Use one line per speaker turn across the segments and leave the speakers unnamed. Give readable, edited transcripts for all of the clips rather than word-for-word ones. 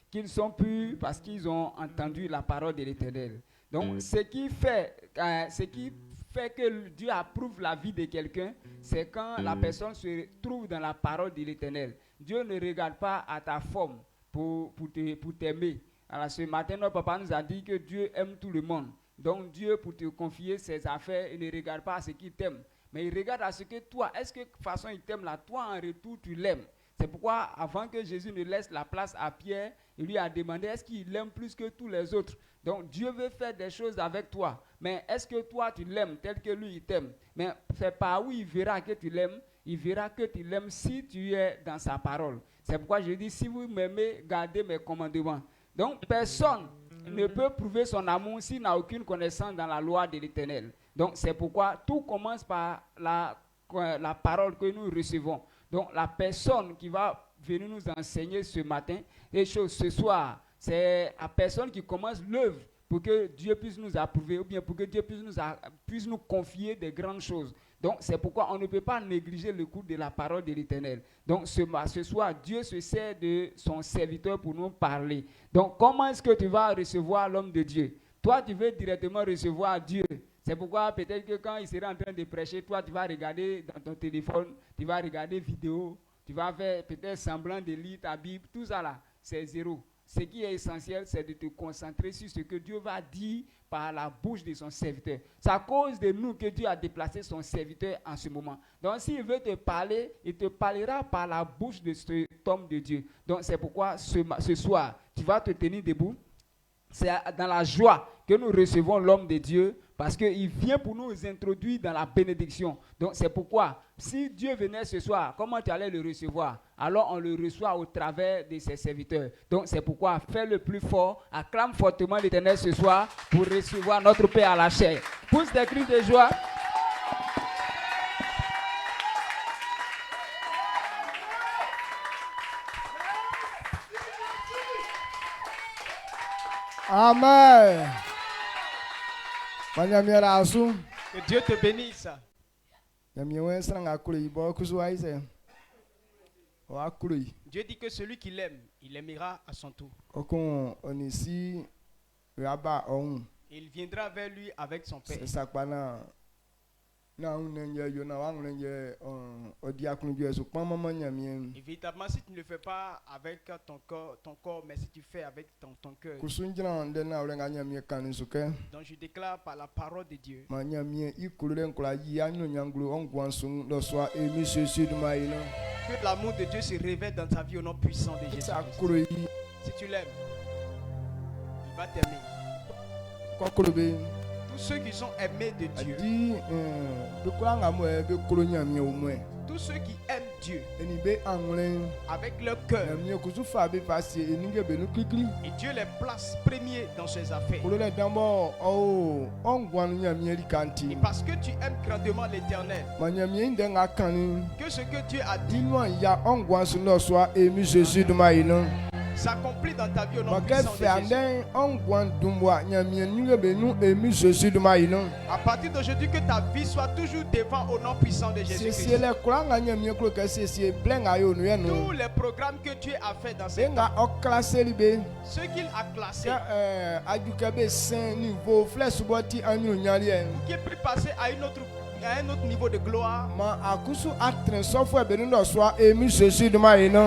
qu'ils sont purs parce qu'ils ont entendu la parole de l'Éternel. Donc, ce qui fait que Dieu approuve la vie de quelqu'un, c'est quand la personne se trouve dans la parole de l'Éternel. Dieu ne regarde pas à ta forme pour t'aimer. Alors, ce matin, notre papa nous a dit que Dieu aime tout le monde. Donc, Dieu, pour te confier ses affaires, il ne regarde pas à ce qu'il t'aime, mais il regarde à ce que toi, est-ce que de toute façon il t'aime là, toi en retour, tu l'aimes. C'est pourquoi, avant que Jésus ne laisse la place à Pierre, il lui a demandé, est-ce qu'il l'aime plus que tous les autres? Donc, Dieu veut faire des choses avec toi, mais est-ce que toi, tu l'aimes tel que lui, il t'aime? Mais c'est par où il verra que tu l'aimes. Il verra que tu l'aimes si tu es dans sa parole. C'est pourquoi je dis, si vous m'aimez, gardez mes commandements. Donc, personne ne peut prouver son amour s'il n'a aucune connaissance dans la loi de l'Éternel. Donc, c'est pourquoi tout commence par la parole que nous recevons. Donc, la personne qui va venir nous enseigner ce matin, les choses ce soir, c'est la personne qui commence l'œuvre pour que Dieu puisse nous approuver ou bien pour que Dieu puisse nous confier des grandes choses. Donc, c'est pourquoi on ne peut pas négliger le cours de la parole de l'Éternel. Donc, ce soir, Dieu se sert de son serviteur pour nous parler. Donc, comment est-ce que tu vas recevoir l'homme de Dieu? Toi, tu veux directement recevoir Dieu. C'est pourquoi peut-être que quand il sera en train de prêcher, toi, tu vas regarder dans ton téléphone, tu vas regarder vidéo, tu vas faire peut-être semblant de lire ta Bible, tout ça là, c'est zéro. Ce qui est essentiel, c'est de te concentrer sur ce que Dieu va dire par la bouche de son serviteur. C'est à cause de nous que Dieu a déplacé son serviteur en ce moment. Donc, s'il veut te parler, il te parlera par la bouche de cet homme de Dieu. Donc, c'est pourquoi ce soir, tu vas te tenir debout. C'est dans la joie que nous recevons l'homme de Dieu parce qu'il vient pour nous introduire dans la bénédiction. Donc, c'est pourquoi, si Dieu venait ce soir, comment tu allais le recevoir? Alors, on le reçoit au travers de ses serviteurs. Donc, c'est pourquoi, fais le plus fort, acclame fortement l'Éternel ce soir pour recevoir notre Père à la chair. Pousse des cris de joie.
Amen.
Que Dieu te bénisse. Dieu dit que celui qui l'aime, il aimera à son tour. Et il viendra vers lui avec son Père. Évidemment, si tu ne le fais pas avec ton corps, mais si tu fais avec ton cœur. Donc je déclare par la parole de Dieu. Que l'amour de Dieu se révèle dans ta vie au nom puissant de Jésus. Si tu l'aimes, il va t'aimer. Tous ceux qui sont aimés de Dieu, tous ceux qui aiment Dieu avec leur cœur, et Dieu les place premiers dans ses affaires. Et parce que tu aimes grandement l'Éternel, que ce que Dieu a dit s'accomplit dans ta vie au nom puissant de Jésus. À partir d'aujourd'hui, que ta vie soit toujours devant au nom puissant de Jésus. Tous les programmes que Dieu a fait dans cette vie, ce qu'il a classé, qui est pu passer à un autre niveau de gloire,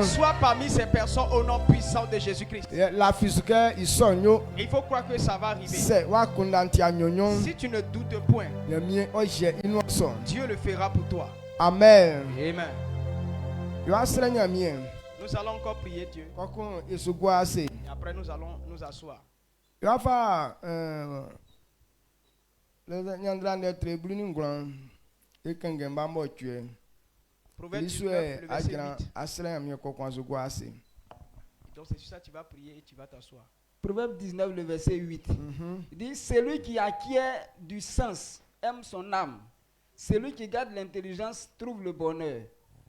soit parmi ces personnes au nom puissant de Jésus-Christ. Il faut croire que ça va arriver. Si tu ne doutes point, Dieu le fera pour toi.
Amen.
Amen. Nous allons encore prier Dieu. Et après nous allons nous asseoir. Proverbe 19, le verset 8. Donc c'est sur ça que tu vas prier et tu vas t'asseoir.
Proverbe 19, le verset 8. Il dit, celui qui acquiert du sens aime son âme. Celui qui garde l'intelligence trouve le bonheur.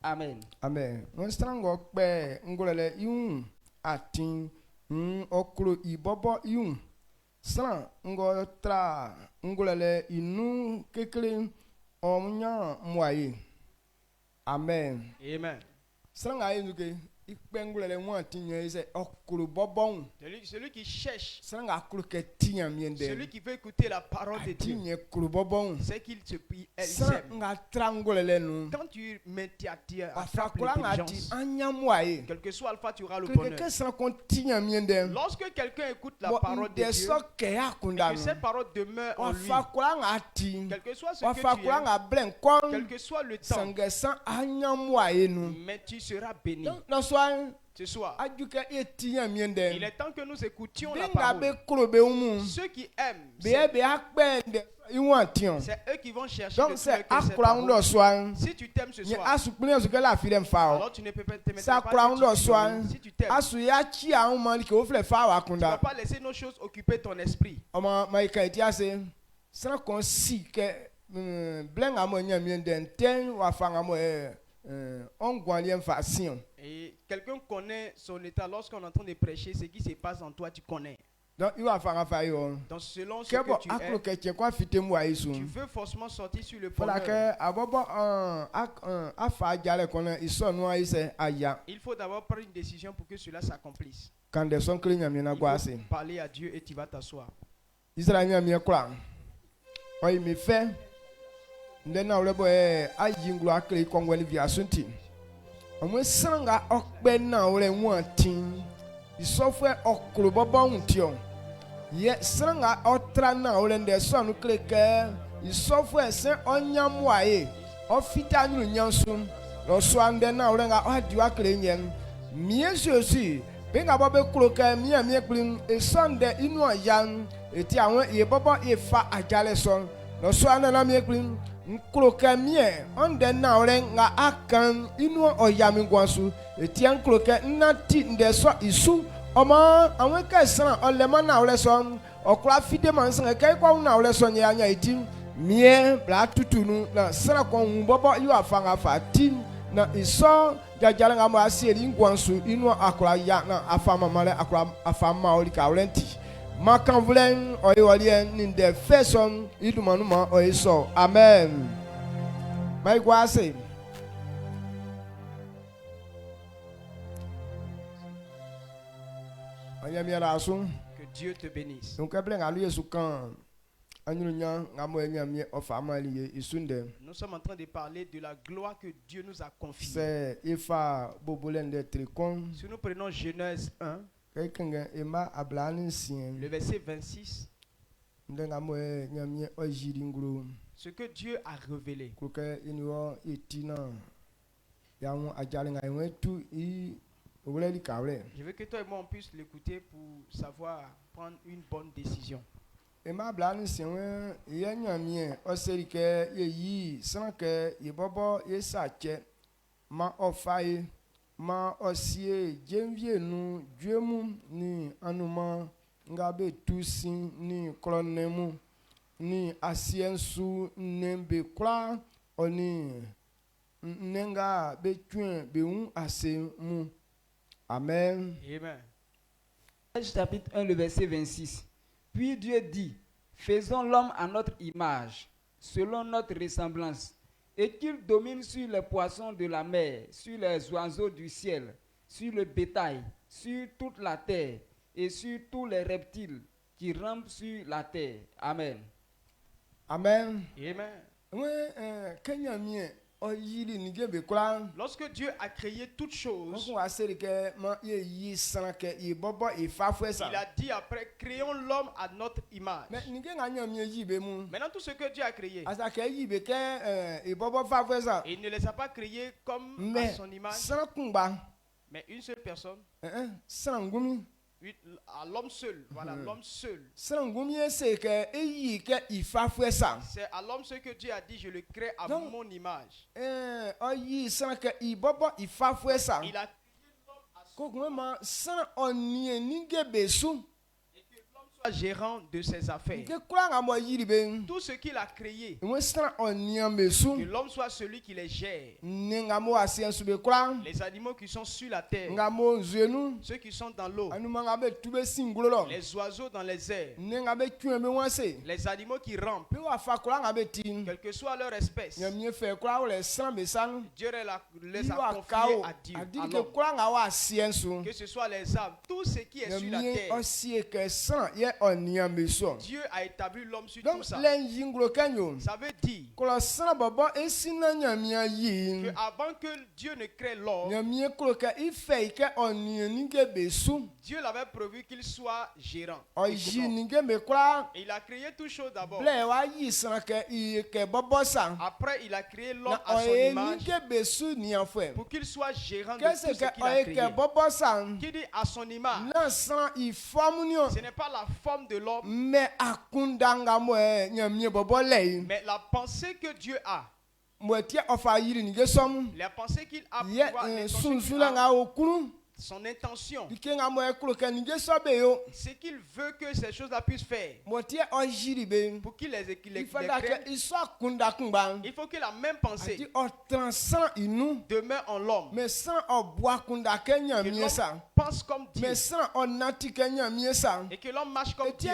Amen.
Amen. Amen.
Amen. Celui qui cherche, celui qui veut écouter la parole de Dieu, c'est qu'il se prie, elle s'aime. Quand tu mets l'intelligence, quel que soit alpha, tu auras le bonheur. Lorsque quelqu'un écoute la parole de Dieu, et que cette parole demeure en lui, quel que soit ce que tu aimes, quel que soit le temps, mais tu seras béni. Ce soir, il est temps que nous écoutions la parole. Ceux qui aiment, c'est eux qui vont chercher de tout le cœur. Si tu t'aimes ce soir, alors tu ne peux pas t'aimer pas. Si tu t'aimes, tu ne vas pas laisser nos choses occuper ton esprit. Et quelqu'un connaît son état lorsqu'on est en train de prêcher, ce qui se passe en toi, tu connais. Donc selon ce que tu es, tu veux forcément sortir sur le bonheur. Il faut d'abord prendre une décision pour que cela s'accomplisse. Il faut parler à Dieu et tu vas t'asseoir.
Ye sanga otrana olende sonu kleke isofwe sen onyamwae ofita nyu nyansum lo swande na olenga adiwa klenyen miesosi benga bobe kloke mie klin esonde inu yan eti awon ye bobo efa ajale son lo swande na mie klin nkloke mie onde na olenga akan inu oyami gwansu eti an kloke nati ndeso isu Oma aweka sana olema na oleson okra fide mansan kai kwa na oleson ya anya etim mie bla tutunu na sana kwa mbobo yu afanga fatim na iso jajala ngamo asieli ngwansu inu akra ya na afama male akra afama olika olenti makanvulen oyolien in the fason idumanuma oiso amen mai gwase.
Que Dieu te bénisse. Nous sommes en train de parler de la gloire que Dieu nous a confiée. Si nous prenons Genèse 1, le verset 26, ce que Dieu a révélé. Je veux que toi et moi on puisse l'écouter pour savoir prendre une bonne décision.
Amen. Amen. Chapitre 1, le verset 26. Puis Dieu dit, faisons l'homme à notre image, selon notre ressemblance, et qu'il domine sur les poissons de la mer, sur les oiseaux du ciel, sur le bétail, sur toute la terre, et sur tous les reptiles qui rampent sur la terre. Amen.
Amen.
Amen. Lorsque Dieu a créé toutes choses, il a dit après, créons l'homme à notre image. Maintenant, tout ce que Dieu a créé, il ne les a pas créés comme à son image, mais une seule personne. À l'homme seul, voilà, l'homme seul. C'est à l'homme seul que Dieu a dit, je le crée à mon image. Il a créé l'homme à son image. Et que l'homme soit gérant de ses affaires. Tout ce qu'il a créé, que l'homme soit celui qui les gère. Les animaux qui sont sur la terre, ceux qui sont dans l'eau, les oiseaux dans les airs, les animaux qui rampent, quelle que soit leur espèce, Dieu les a confiés à Dieu. Que ce soit les arbres, tout ce qui est sur la terre, Dieu a établi l'homme sur tout ça. Ça veut dire qu'avant que Dieu ne crée l'homme, Dieu l'avait prévu qu'il soit gérant. Et il a créé tout chose d'abord. Après, il a créé l'homme à son image pour qu'il soit gérant de tout ce qu'il a créé. Qui dit à son image, ce n'est pas la forme de l'homme, mais la pensée que Dieu a. La pensée qu'il a pour son intention, c'est qu'il veut que ces choses-là puissent faire. Pour qu'il les crée, il faut que la même pensée demeure en l'homme. Que l'homme pense comme Dieu et que l'homme marche comme Dieu.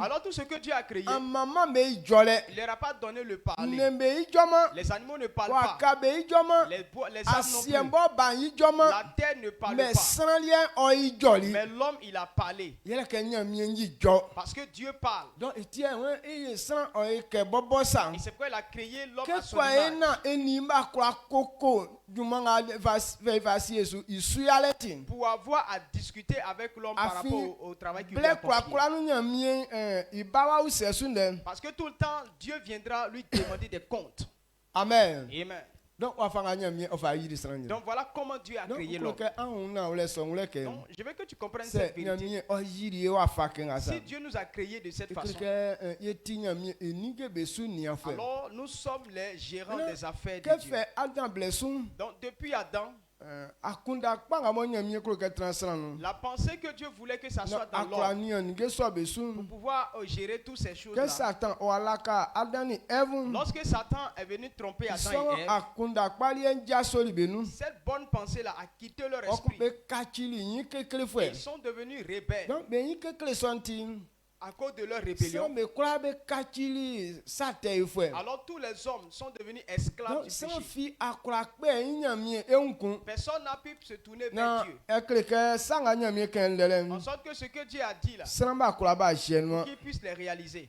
Alors tout ce que Dieu a créé, il ne leur a pas donné le parler. Les animaux ne parlent pas. Les arbres non plus. La terre ne parle pas. Mais l'homme, il a parlé. Parce que Dieu parle. Et c'est pourquoi il a créé l'homme à son image. Pour avoir à discuter avec l'homme par rapport au travail qu'il lui a confié. Parce que tout le temps, Dieu viendra lui demander des comptes.
Amen.
Amen.
Donc
voilà comment Dieu a créé l'homme. Donc je veux que tu comprennes cette vérité. Si Dieu nous a créés de cette façon, alors nous sommes les gérants des affaires de Dieu. Donc depuis Adam, la pensée que Dieu voulait que ça soit dans l'homme pour pouvoir gérer toutes ces choses-là. Lorsque Satan est venu tromper Adam et Ève, cette bonne pensée-là a quitté leur esprit. Ils sont devenus rebelles. À cause de leur rébellion, alors tous les hommes sont devenus esclaves du péché. Personne n'a pu se tourner vers Dieu. En sorte que ce que Dieu a dit là, qu'il puisse les réaliser.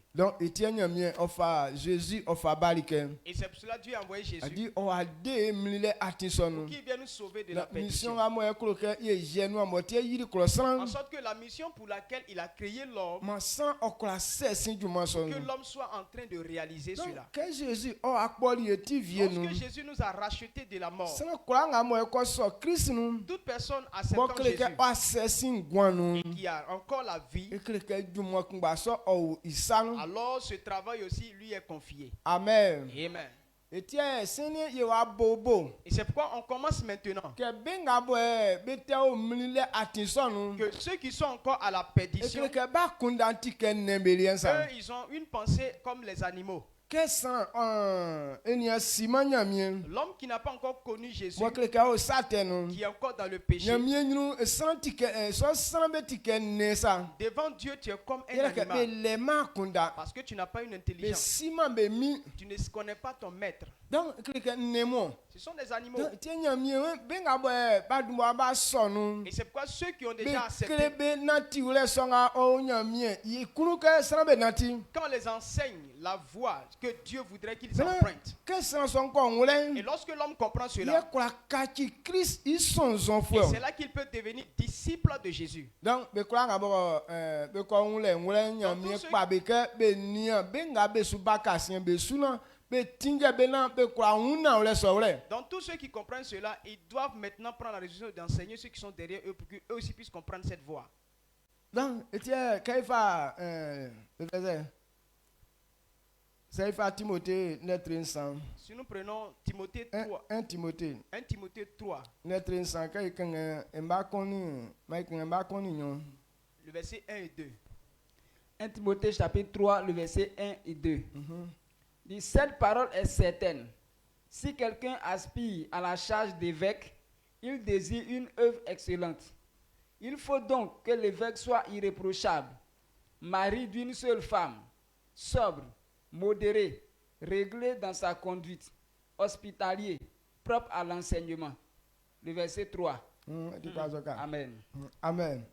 Et c'est pour cela que Dieu a envoyé Jésus pour qu'il vienne nous sauver de la perdition. En sorte que la mission pour laquelle il a créé l'homme, que l'homme soit en train de réaliser cela. Lorsque Jésus nous a rachetés de la mort, toute personne acceptant Jésus et qui a encore la vie, alors ce travail aussi lui est confié.
Amen.
Amen.
Et
c'est pourquoi on commence maintenant. Que ceux qui sont encore à la perdition, eux, ils ont une pensée comme les animaux. L'homme qui n'a pas encore connu Jésus, qui est encore dans le péché, devant Dieu tu es comme un animal, parce que tu n'as pas une intelligence, tu ne connais pas ton maître. Ce sont des animaux. Et c'est pourquoi ceux qui ont déjà accepté, quand on les enseigne la voie que Dieu voudrait qu'ils empruntent, et lorsque l'homme comprend cela, et c'est là qu'il peut devenir disciple de Jésus. Donc donc tous ceux qui comprennent cela, ils doivent maintenant prendre la résolution d'enseigner ceux qui sont derrière eux pour qu'eux aussi puissent comprendre cette voie. Donc, si nous prenons Timothée 3, 1 Timothée 3, le verset 1 et 2.
1 Timothée chapitre 3, le verset 1 et 2. Dit, cette parole est certaine. Si quelqu'un aspire à la charge d'évêque, il désire une œuvre excellente. Il faut donc que l'évêque soit irréprochable, mari d'une seule femme, sobre, modéré, réglé dans sa conduite, hospitalier, propre à l'enseignement. Le verset 3. Amen.
Amen.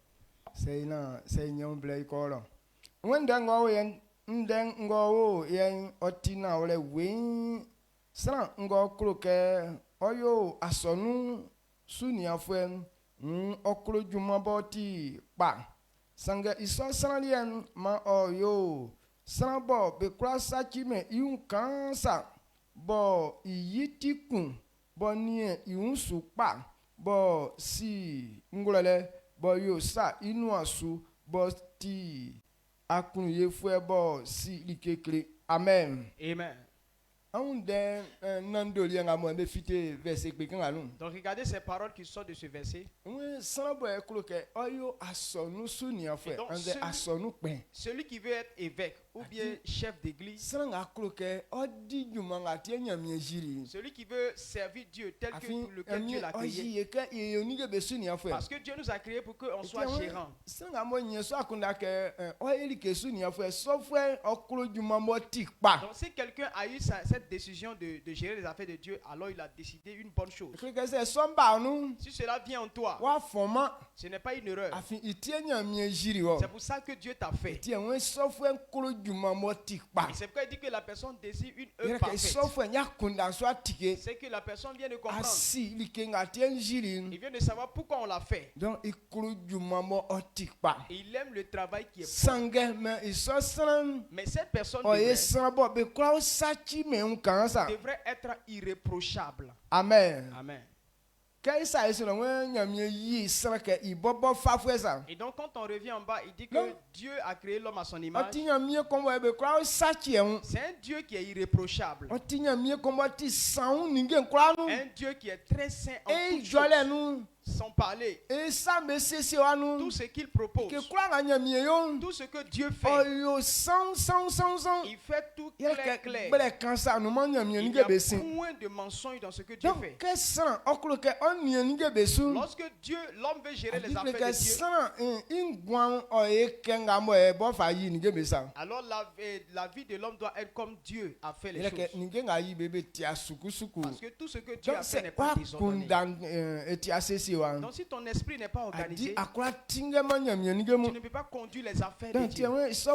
C'est un blé colon. When the go yen, then go yen, otina ole wing, san go croque, oyo asonu, sunia fuen, oklo jumaboti, ba. Sanga iso sanalien, ma oyo, sanabo, be crossachi me, yun cansa, bo yitikun, bonnie, yun supa, bo si, ngolele, bo yo sa, inuasu, bo ti. Amen.
Amen.
Donc
regardez ces paroles qui sortent de ce verset. Et donc, celui qui veut être évêque ou bien chef d'église, celui qui veut servir Dieu tel que pour lequel Dieu l'a créé, parce que Dieu nous a créés pour qu'on soit gérant. Donc si quelqu'un a eu cette décision de gérer les affaires de Dieu, alors il a décidé une bonne chose. Si cela vient en toi, ce n'est pas une erreur. C'est pour ça que Dieu t'a fait. Et c'est pourquoi il dit que la personne désire une œuvre parfaite. C'est que la personne vient de comprendre. Il vient de savoir pourquoi on l'a fait. Et il aime le travail qui est bon. Mais cette personne devrait être irréprochable.
Amen.
Amen.
Et
donc quand on revient en bas, il dit que Dieu a créé l'homme à son image. C'est un Dieu qui est irréprochable. Un Dieu qui est très saint en toutes choses. Sans parler, tout ce qu'il propose, tout ce que Dieu fait, il fait tout clair. Il n'y a point de mensonge dans ce que Dieu fait. Lorsque l'homme veut gérer les affaires de Dieu, alors la vie de l'homme doit être comme Dieu a fait les choses. Parce que tout ce que Dieu a fait n'est pas désordonné. Donc si ton esprit n'est pas organisé, tu ne peux pas conduire les affaires de Dieu. C'est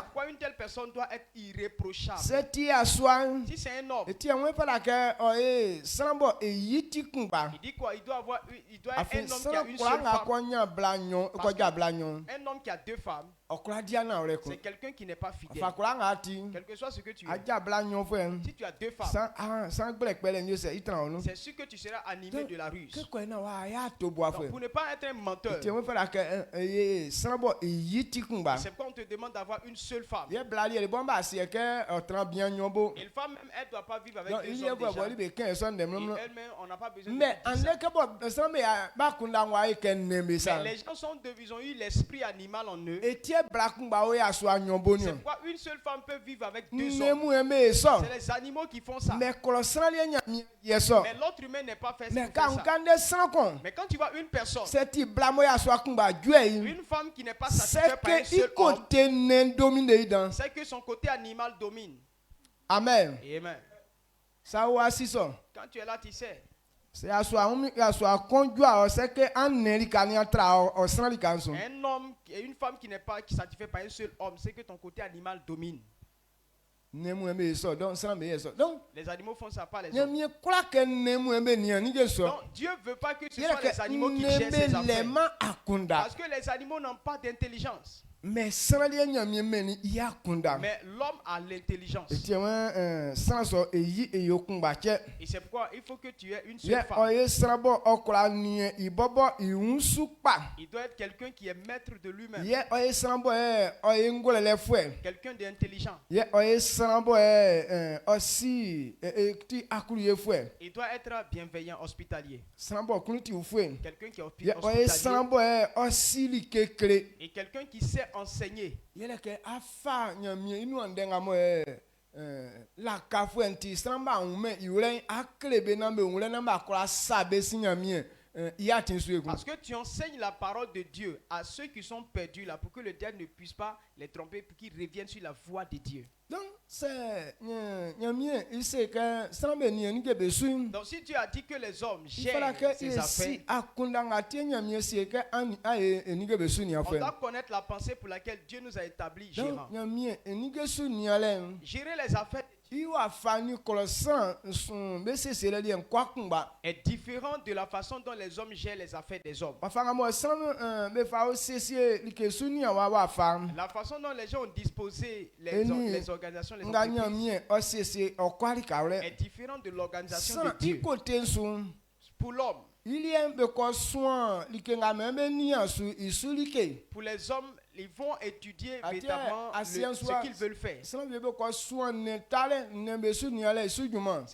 pourquoi une telle personne doit être irréprochable. Si c'est un homme, il dit quoi? Il doit être un homme qui a une seule femme. Un homme qui a deux femmes, c'est quelqu'un qui n'est pas fidèle. Quel que soit ce que tu es. Si tu as deux femmes, c'est sûr que tu seras animé de la ruse. Donc, pour ne pas être un menteur, c'est pourquoi on te demande d'avoir une seule femme. Une femme même, elle ne doit pas vivre avec deux hommes déjà. Et elle-même, on n'a pas besoin de ça. Mais les gens ils ont eu l'esprit animal en eux. C'est pourquoi une seule femme peut vivre avec deux hommes. C'est les animaux qui font ça. Mais l'autre humain n'est pas fait pour ça. Mais quand tu vois une personne, une femme qui n'est pas satisfaite par un seul homme, c'est que son côté animal domine.
Amen.
Amen. Quand tu es là, tu sais. Un homme et une femme qui n'est pas satisfait par un seul homme, c'est que ton côté animal domine. Donc, les animaux font ça, pas les hommes. Donc, Dieu ne veut pas que ce soit les animaux qui gèrent ces affaires. Parce que les animaux n'ont pas d'intelligence.
Mais
l'homme a l'intelligence. Et
c'est
pourquoi il faut que tu aies une seule femme. Il doit être quelqu'un qui est maître de lui-même. Quelqu'un d'intelligent. Il doit être bienveillant, hospitalier. Quelqu'un qui est hospitalier. Et quelqu'un qui sait enseigner. Parce que tu enseignes la parole de Dieu à ceux qui sont perdus là, pour que le diable ne puisse pas les tromper, pour qu'ils reviennent sur la voie de Dieu.
Donc,
si tu as dit que les hommes gèrent ces affaires, on doit connaître la pensée pour laquelle Dieu nous a établis gérants. Gérer les affaires est différent de la façon dont les hommes gèrent les affaires des hommes. La façon dont les gens ont disposé les organisations, les entreprises est différente de l'organisation de Dieu. Pour l'homme, pour les hommes, ils vont étudier véritablement ce qu'ils veulent faire. C'est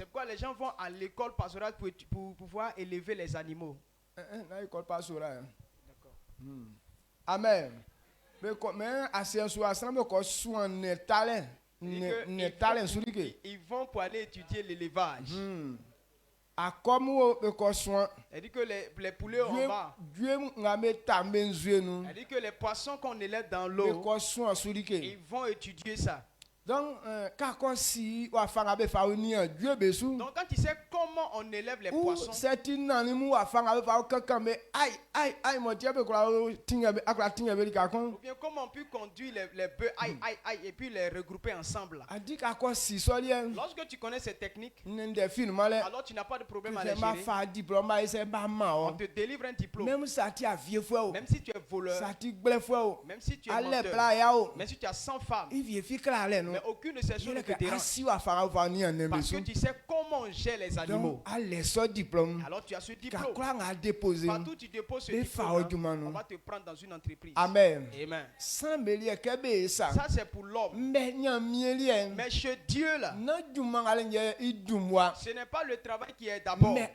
pourquoi les gens vont à l'école pastorale pour pouvoir élever les animaux.
Amen.
Ils vont pour aller étudier l'élevage. Elle dit que les poulets en bas. Elle dit que les poissons qu'on élève dans l'eau, ils vont étudier ça.
Donc, quand tu sais
comment on élève les poissons, ou bien comment on peut conduire les bœufs et puis les regrouper ensemble. Lorsque tu connais ces techniques, alors tu n'as pas de problème à les gérer. On te délivre un diplôme. Même si tu es voleur, même si tu es menteur, même si tu as 100 femmes, mais aucune de ces choses ne te dérange. Parce que tu sais comment on gère les animaux. Alors tu as ce diplôme. Partout tu déposes ce diplôme, on va te prendre dans une entreprise.
Amen.
Amen.
Ça
c'est pour l'homme. Mais chez Dieu là, ce n'est pas le travail qui est d'abord. Mais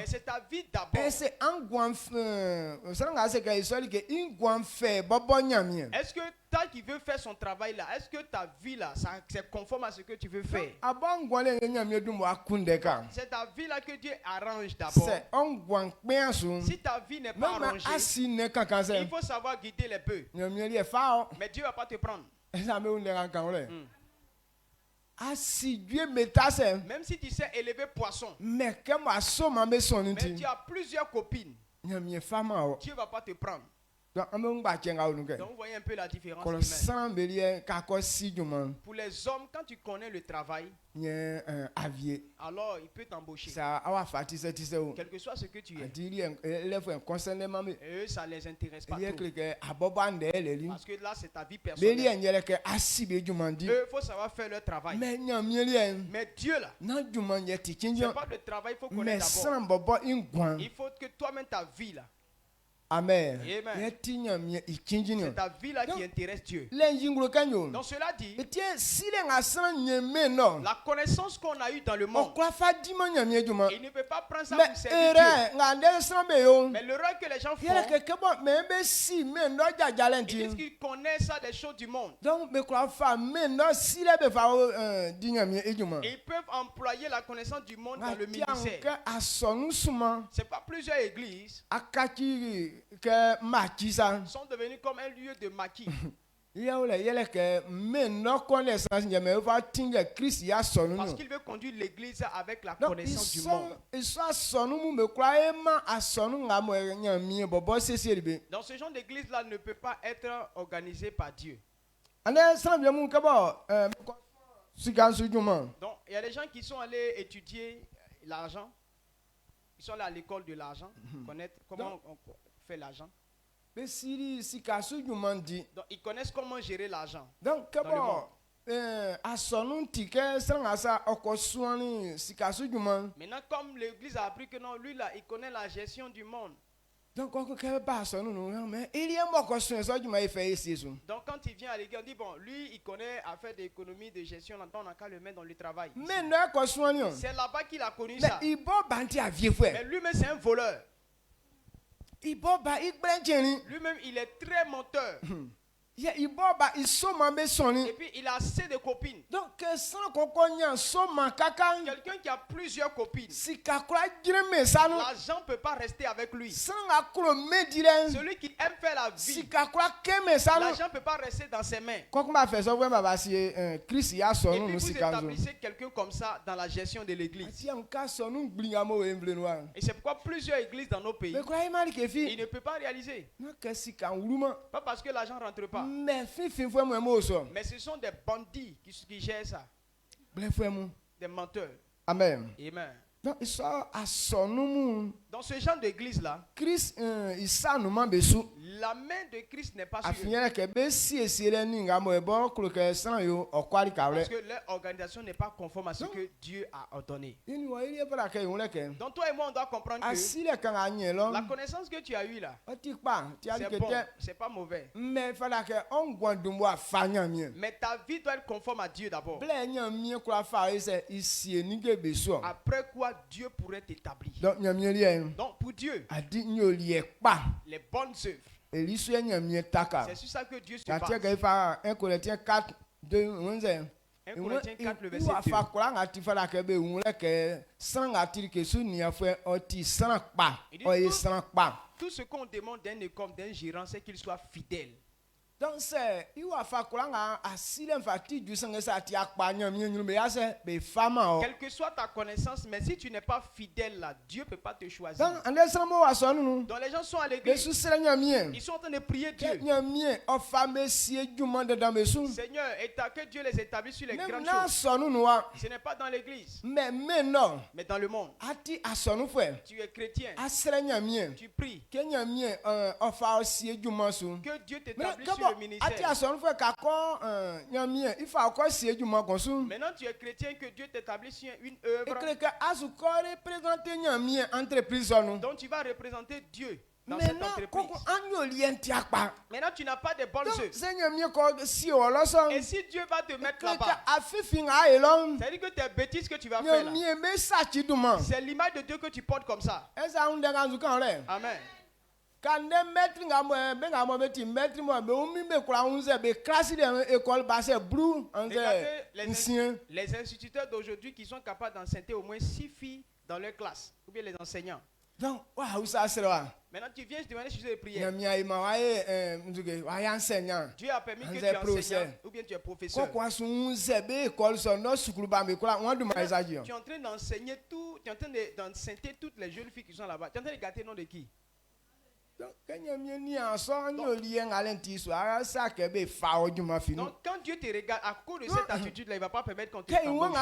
c'est ta vie d'abord. Est-ce que toi qui veux faire son travail là, est-ce que ta vie là, c'est conforme à ce que tu veux faire? C'est ta vie là que Dieu arrange d'abord. Si ta vie n'est pas arrangée, il faut savoir guider les bœufs. Mais Dieu ne va pas te prendre. Même si tu sais élever poisson, mais tu as plusieurs copines, Dieu ne va pas te prendre. Donc vous voyez un peu la différence. Pour les hommes, quand tu connais le travail, alors il peut t'embaucher. Quel que soit ce que tu es. Et eux, ça ne les intéresse pas trop. Parce que là, c'est ta vie personnelle. Eux, il faut savoir faire leur travail. Mais Dieu là, c'est pas le travail, il faut connaître d'abord. Il faut que toi-même ta vie là.
Amen.
C'est ta vie là qui intéresse Dieu. Donc cela dit, la connaissance qu'on a eue dans le monde, il ne peut pas prendre ça pour servir Dieu. Mais l'erreur que les gens font, ils disent qu'ils connaissent des choses du monde. Ils peuvent employer la connaissance du monde dans le ministère. C'est pas plusieurs églises sont devenus comme un lieu de maquis. Parce qu'il veut conduire l'église avec la connaissance du monde. Donc ce genre d'église-là ne peut pas être organisé par Dieu. Donc il y a des gens qui sont allés étudier l'argent. Ils sont allés à l'école de l'argent, connaître comment on fait l'argent. Donc ils connaissent comment gérer l'argent.
Donc
Maintenant, comme l'église a appris que non, lui là, il connaît la gestion du monde.
Donc quand il
vient à l'église, on dit bon, lui il connaît à faire d'économie, de gestion, on n'a qu'à le mettre dans le travail. C'est là-bas qu'il a connu ça. Mais lui-même c'est un voleur. Lui-même il est très menteur. Et puis il a assez de copines.
Donc quelqu'un
qui a plusieurs copines, l'argent ne peut pas rester avec lui. Celui qui aime faire la vie, l'argent ne peut pas rester dans ses mains. Et puis vous établissez quelqu'un comme ça dans la gestion de l'église. Et c'est pourquoi plusieurs églises dans nos pays, il ne peut pas réaliser. Pas parce que l'argent ne rentre pas. Mais ce sont des bandits qui gèrent ça. Des menteurs.
Amen.
Amen.
Dans
ce genre d'église-là, la main de Christ n'est pas sur eux. Parce que leur organisation n'est pas conforme à ce que Dieu a ordonné. Donc toi et moi, on doit comprendre que la connaissance que tu as eue là, c'est bon, c'est pas mauvais. Mais ta vie doit être conforme à Dieu d'abord. Après quoi Dieu pourrait t'établir. Donc pour Dieu, les bonnes œuvres, c'est sur ça que Dieu se base. 1 Corinthiens 4, le verset 2. Tout ce qu'on demande d'un école, d'un gérant, c'est qu'il soit fidèle.
Donc c'est quelle
que soit ta connaissance, mais si tu n'es pas fidèle là, Dieu ne peut pas te choisir. Donc les gens sont à l'église, ils sont en train de prier Dieu. Seigneur, que Dieu les établisse sur les grandes choses. Ce n'est pas dans l'église, mais dans le monde. Tu es chrétien, tu pries, que Dieu t'établisse sur le ministère. Maintenant tu es chrétien, que Dieu t'établit sur une œuvre. Donc tu vas représenter Dieu dans cette entreprise. Maintenant tu n'as pas de bonnes œuvres. Et si Dieu va te mettre là-bas, c'est-à-dire que tes bêtises que tu vas faire là, c'est l'image de Dieu que tu portes comme ça. Amen. Les instituteurs d'aujourd'hui qui sont capables d'enseigner au moins 6 filles dans leur classe, ou bien les enseignants. Maintenant tu viens, je te demande si tu es prière. Dieu a permis que tu es enseignant ou bien tu es professeur. Tu es en train d'enseigner tout, tu es en train d'enseigner toutes les jeunes filles qui sont là-bas. Tu es en train de gâter le nom de qui? Donc quand Dieu te regarde, à cause de cette attitude-là, il ne va pas permettre qu'on te t'embauche.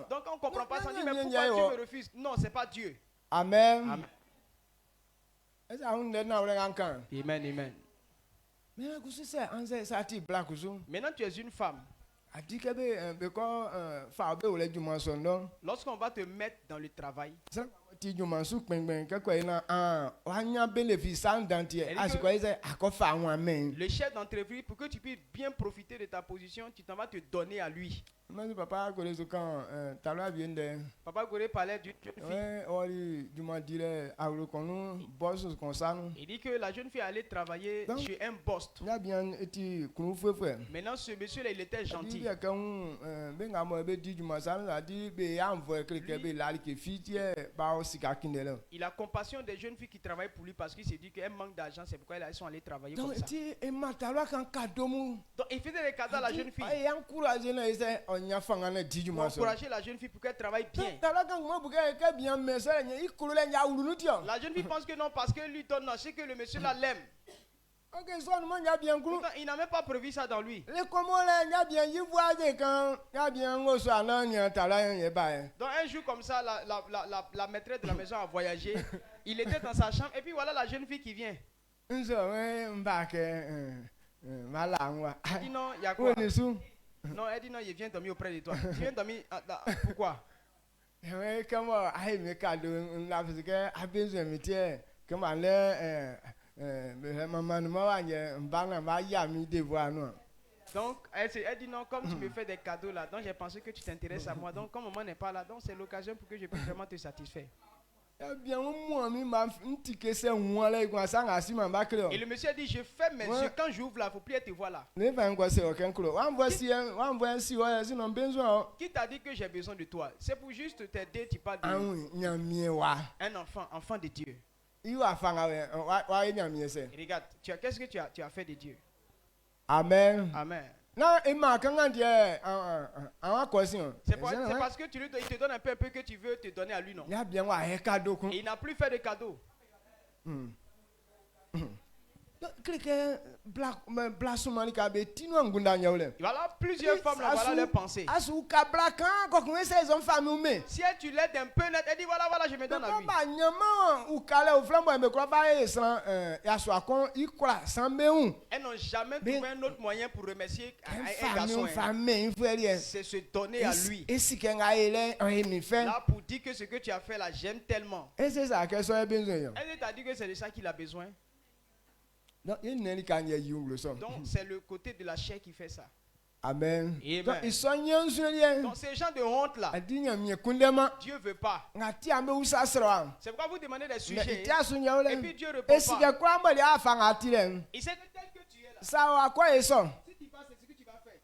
Donc on ne comprend pas ça, on dit mais pourquoi Dieu me refuse? Non, ce n'est pas Dieu.
Amen.
Amen. Amen. Maintenant tu es une femme. Lorsqu'on va te mettre dans le travail, le chef d'entreprise, pour que tu puisses bien profiter de ta position, tu t'en vas te donner à lui. Papa Goré parlait d'une jeune fille. Il dit que la jeune fille allait travailler chez un boss. Maintenant ce monsieur là, il était gentil. Il a compassion des jeunes filles qui travaillent pour lui parce qu'il s'est dit qu'elles manquent d'argent, c'est pourquoi elles sont allées travailler comme ça. Donc il faisait des cadeaux à la jeune fille. Pour encourager la jeune fille pour qu'elle travaille bien. La jeune fille pense que non, parce que lui donne, non, c'est que le monsieur là l'aime. Pourtant, il n'a même pas prévu ça dans lui. Donc un jour comme ça, la maîtresse de la maison a voyagé. Il était dans sa chambre et puis voilà la jeune fille qui vient. Elle dit non, il y a quoi? Non, elle dit non, il vient dormir auprès de toi. Tu viens dormir, pourquoi? Donc, elle dit non, comme tu me fais des cadeaux là, donc j'ai pensé que tu t'intéresses à moi. Donc, comme maman n'est pas là, donc c'est l'occasion pour que je puisse vraiment te satisfaire. Et le monsieur a dit, je ferme mes yeux. Quand j'ouvre là, il ne faut plus te voir là. Qui t'a dit que j'ai besoin de toi? C'est pour juste t'aider, tu parles de un enfant de Dieu. Regarde, qu'est-ce que tu as fait de Dieu?
Amen.
Amen.
C'est
parce que il te donne un peu que tu veux te donner à lui, non? Et il n'a plus fait de cadeau. Voilà, plusieurs femmes là, voilà leur pensée. Si tu l'aides un peu net, elle dit voilà, je me donne à lui. Elles n'ont jamais trouvé un autre moyen pour remercier un garçon. C'est se donner à lui. Là, pour dire que ce que tu as fait là, j'aime tellement. Elle t'a dit que c'est de ça qu'il a besoin. Donc c'est le côté de la chair qui fait ça.
Amen.
Donc ces gens de honte là, Dieu ne veut pas. C'est pourquoi vous demandez des sujets et puis Dieu répond pas. Il sait que tel que tu es là, si tu passes, c'est ce que tu vas faire.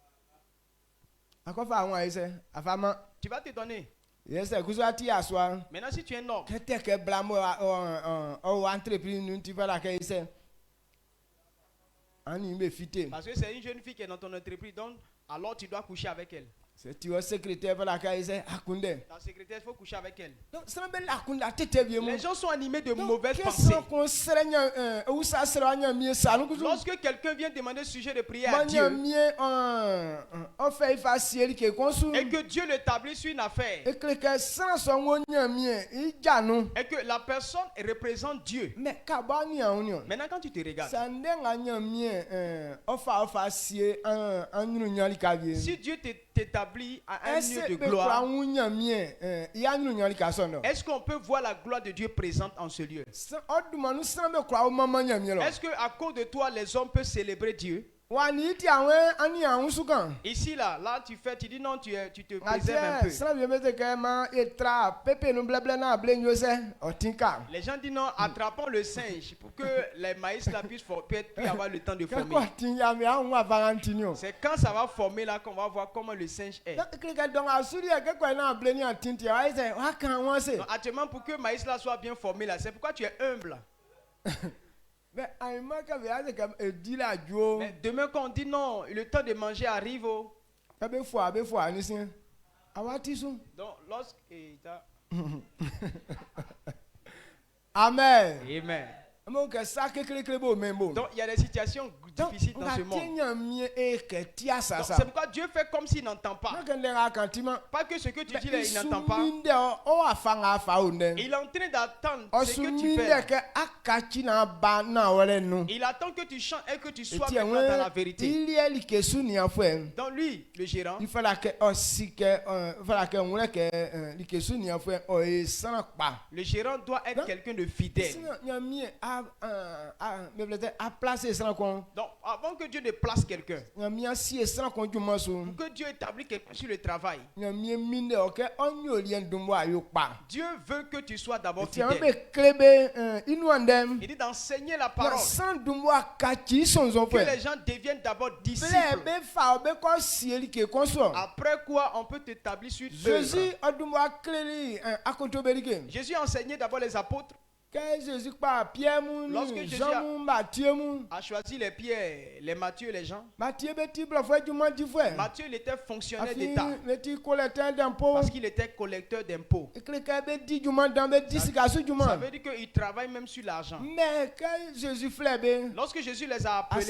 Tu vas te donner. Maintenant si tu es noble, parce que c'est une jeune fille qui est dans ton entreprise, donc alors tu dois coucher avec elle. Ta secrétaire, il faut coucher avec elle. Les gens sont animés de mauvaises pensées. Lorsque quelqu'un vient demander sujet de prière à Dieu, et que Dieu l'établit sur une affaire, et que la personne représente Dieu. Maintenant quand tu te regardes, si Dieu t'établit à un lieu de gloire, est-ce qu'on peut voir la gloire de Dieu présente en ce lieu? Est-ce qu'à cause de toi, les hommes peuvent célébrer Dieu? Ici là tu dis non, tu te préserves un peu. Les gens disent non, attrapons le singe pour que les maïs là puissent avoir le temps de former. C'est quand ça va former là qu'on va voir comment le singe est. Actuellement, pour que le maïs là soit bien formé là, c'est pourquoi tu es humble. Mais demain quand on dit non, le temps de manger arrive. Donc lorsque
Amen.
Amen.
Donc il
y a des situations difficiles dans ce monde. C'est pourquoi Dieu fait comme s'il n'entend pas. Pas que ce que tu dis là, il n'entend pas. Il est en train d'attendre ce que tu fais. Il attend que tu chantes et que tu sois maintenant dans la vérité. Donc lui, le gérant, le gérant doit être quelqu'un de fidèle. Donc, avant que Dieu ne place quelqu'un, que Dieu établisse quelqu'un sur le travail, Dieu veut que tu sois d'abord fidèle. Il dit d'enseigner la parole, que les gens deviennent d'abord disciples. Après quoi, on peut t'établir sur œuvre. Jésus a enseigné d'abord les apôtres. Lorsque Jésus a choisi les Pierre, les Matthieu, les Jean, Matthieu il était fonctionnaire d'État parce qu'il était collecteur d'impôts. Ça veut dire qu'il travaille même sur l'argent. Lorsque Jésus les a appelés,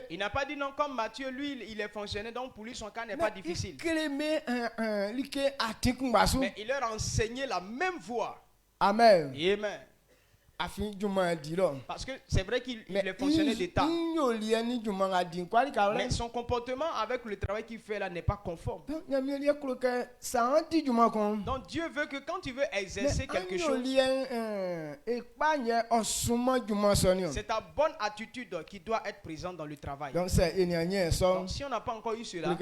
il n'a pas dit non, comme Matthieu, lui, il est fonctionnaire, donc pour lui, son cas n'est pas difficile. Mais il leur a enseigné la même voie.
Amen.
Amen. Parce que c'est vrai qu'il est fonctionnaire d'État. Mais son comportement avec le travail qu'il fait là n'est pas conforme. Donc Dieu veut que quand tu veux exercer quelque chose, c'est ta bonne attitude qui doit être présente dans le travail. Donc si on n'a pas encore eu cela,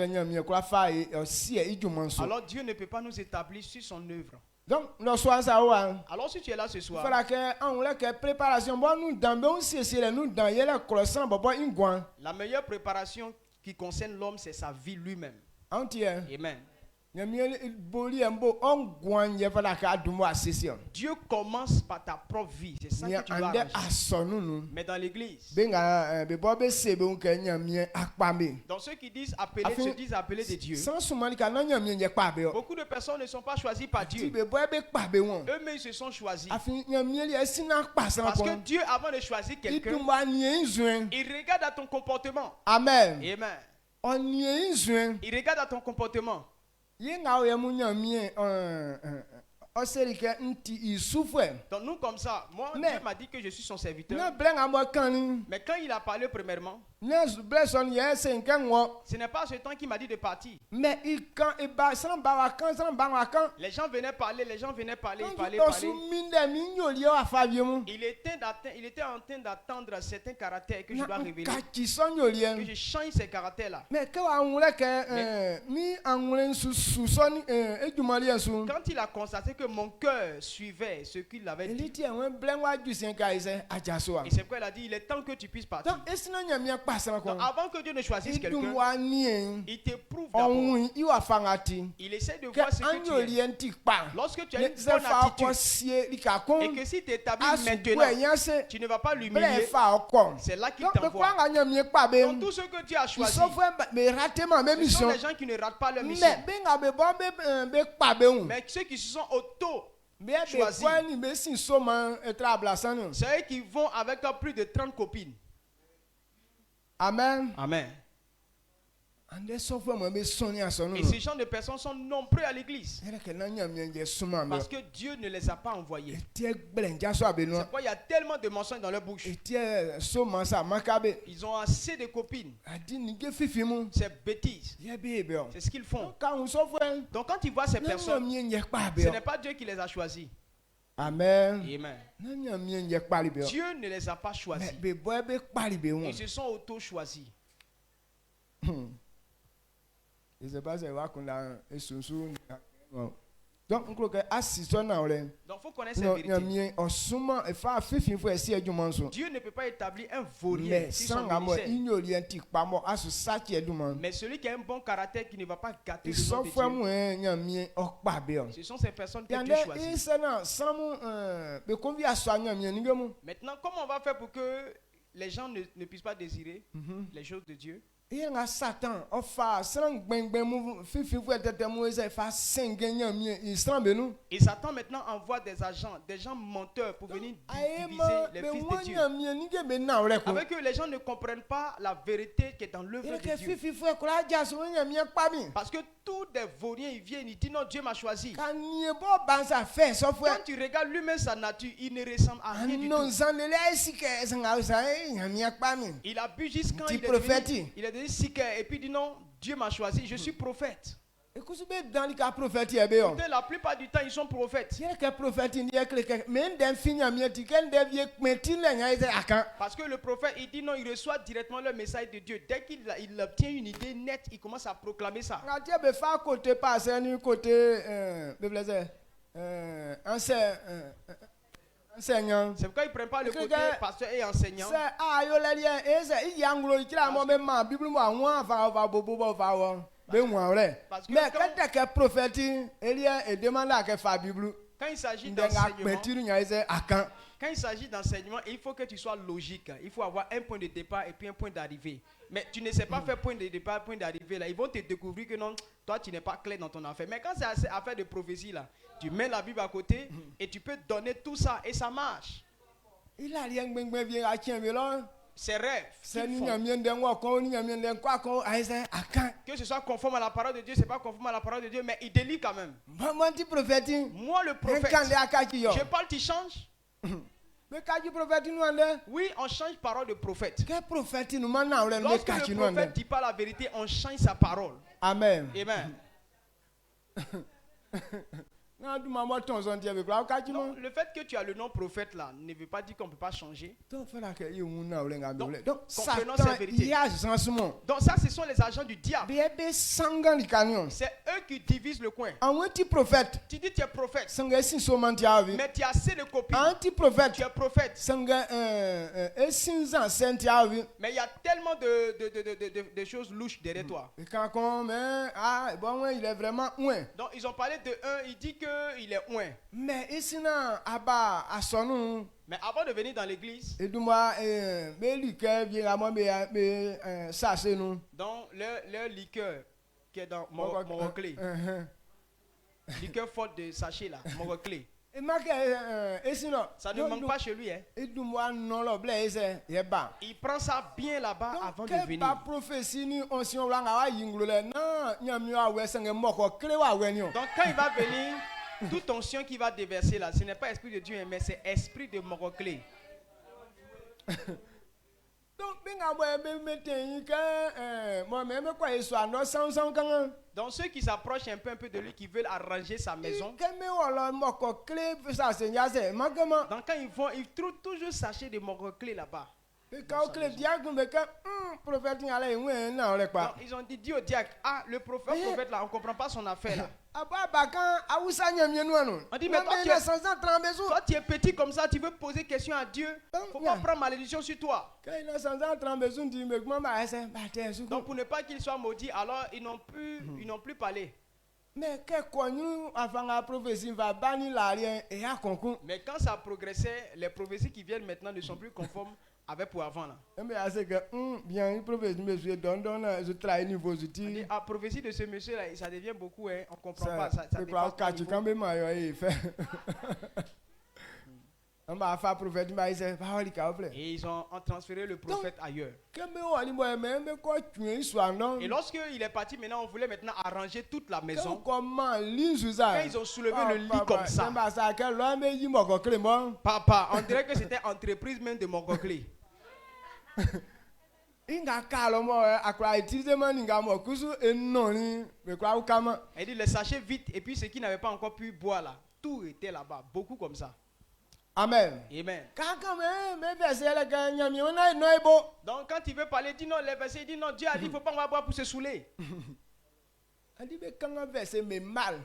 alors Dieu ne peut pas nous établir sur son œuvre.
Donc,
alors si tu es là ce soir, la meilleure préparation qui concerne l'homme, c'est sa vie lui-même. Amen. Dieu commence par ta propre vie. C'est ça que tu dois agir. Mais dans l'église, donc ceux qui disent appeler se disent appelés de Dieu. Beaucoup de personnes ne sont pas choisies par Dieu. Eux-mêmes ils se sont choisis. Parce que Dieu, avant de choisir quelqu'un, il regarde à ton comportement.
Amen.
Amen. Il regarde à ton comportement. Donc nous comme ça, moi Dieu m'a dit que je suis son serviteur. Mais quand il a parlé premièrement, ce n'est pas ce temps qu'il m'a dit de partir. Les gens venaient parler, il parlait. Il était en train d'attendre certains caractères que je dois révéler. Que je change ces caractères-là. Quand il a constaté que mon cœur suivait ce qu'il avait dit, et c'est pourquoi il a dit, il est temps que tu puisses partir. Donc, avant que Dieu ne choisisse quelqu'un, il t'éprouve d'abord. Il essaie de voir ce que tu es. Lorsque tu as une bonne attitude et que si tu établis maintenant, tu ne vas pas l'humilier, c'est là qu'il t'envoie. Donc tout ce que Dieu a choisi, ce sont les gens qui ne ratent pas leur mission. Mais ceux qui se sont auto-choisis, c'est eux qui vont avec plus de 30 copines.
Amen.
Amen. Et ces gens de personnes sont nombreux à l'église parce que Dieu ne les a pas envoyés. C'est pourquoi il y a tellement de mensonges dans leur bouche. Ils ont assez de copines. C'est bêtise. C'est ce qu'ils font. Donc quand ils voient ces personnes, ce n'est pas Dieu qui les a choisis.
Amen.
Amen. Dieu ne les a pas choisis. Ils se sont auto-choisis. Donc il faut connaître cette vérité. Dieu ne peut pas établir un vaurien sur son ministère. Mais celui qui a un bon caractère qui ne va pas gâter le nom de Dieu, ce sont ces personnes que Dieu choisit. Maintenant, comment on va faire pour que les gens ne puissent pas désirer les choses de Dieu? Et Satan maintenant envoie des agents, des gens menteurs pour venir diviser les fils de Dieu. Avec eux, les gens ne comprennent pas la vérité qui est dans l'œuvre de Dieu. Parce que tous des vauriens, ils viennent, ils disent non, Dieu m'a choisi. Quand tu regardes lui-même sa nature, il ne ressemble à rien du tout. Il a bu jusqu'à il est devenu sick et puis il dit non, Dieu m'a choisi, je suis prophète. La plupart du temps, ils sont prophètes. Parce que le prophète, il dit non, il reçoit directement le message de Dieu. Dès qu'il obtient une idée nette, il commence à proclamer ça. C'est pourquoi il ne prend pas le côté pasteur et enseignant.
Mais quand prophète, il demande à que fa Bible.
Quand il s'agit d'enseignement, quand il s'agit d'enseignement, il faut que tu sois logique. Il faut avoir un point de départ et puis un point d'arrivée. Mais tu ne sais pas faire point de départ, point d'arrivée là. Ils vont te découvrir que non, toi tu n'es pas clair dans ton affaire. Mais quand c'est affaire de prophétie là, tu mets la Bible à côté et tu peux donner tout ça et ça marche.
Il a rien de
Ses rêves.
Que
ce soit conforme à la parole de Dieu, c'est pas conforme à la parole de Dieu, mais il délie quand même. Moi le prophète, je parle, tu changes. Oui, on change parole de prophète. Lorsque le prophète dit pas la vérité, on change sa parole.
Amen.
Amen.
Non,
le fait que tu as le nom prophète là ne veut pas dire qu'on ne peut pas changer. Donc, comprenons cette vérité. Donc ça, ce sont les agents du diable. C'est eux qui divisent le coin. Tu dis tu es prophète, mais tu as assez de copines. Tu es prophète. Mais il y a tellement de choses louches derrière toi. Donc ils ont parlé de un, il dit qu'il est oint.
Mais
avant de venir dans l'église, donc leur liqueur qui est dans mon clé, liqueur forte de sachet là, mon clé. Ça ne manque pas chez lui. Hein. Il prend ça bien là-bas avant de venir. Donc quand il va venir, toute onction qui va déverser là, ce n'est pas esprit de Dieu, mais c'est esprit de moroclé. Donc ceux qui s'approchent un peu de lui, qui veulent arranger sa maison, donc quand ils vont, ils trouvent toujours sachet de moroclé là-bas. Donc, ils ont dit au diacre, le prophète là, on ne comprend pas son affaire là. On dit, mais toi tu es petit comme ça, tu veux poser question à Dieu, il ne faut pas prendre malédiction sur toi. Donc pour ne pas qu'il soit maudit, alors ils n'ont plus parlé. Mais quand ça progressait, les prophéties qui viennent maintenant ne sont plus conformes avec pour avant là. La prophétie de ce monsieur là, ça devient beaucoup, hein, on comprend pas ça. Et ils ont transféré le prophète ailleurs. Et lorsqu'il est parti, maintenant on voulait maintenant arranger toute la maison. Quand ils ont soulevé le lit comme ça, papa, on dirait que c'était entreprise même de Morgoclé. Il dit les sachets vite, et puis ceux qui n'avaient pas encore pu boire là, tout était là-bas, beaucoup comme ça.
Amen.
Amen. Donc quand il veut parler, il dit non, les versets, il dit non, Dieu a dit il ne faut pas boire pour se saouler.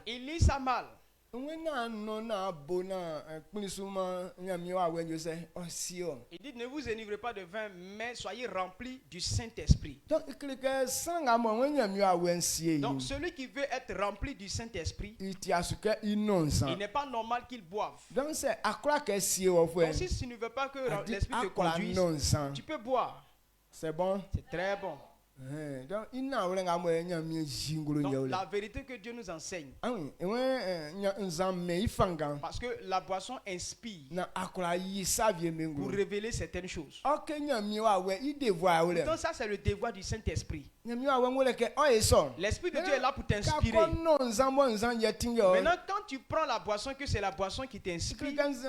Il lit ça mal. Il dit ne vous enivrez pas de vin, mais soyez remplis du Saint-Esprit. Donc celui qui veut être rempli du Saint-Esprit, il n'est pas normal qu'il boive. Donc si tu ne veux pas que l'Esprit te conduise, tu peux boire.
C'est bon.
C'est très bon. Donc, la vérité que Dieu nous enseigne, parce que la boisson inspire pour révéler certaines choses. Donc ça c'est le devoir du Saint-Esprit. L'Esprit de Dieu est là pour t'inspirer. Maintenant quand tu prends la boisson, que c'est la boisson qui t'inspire, alors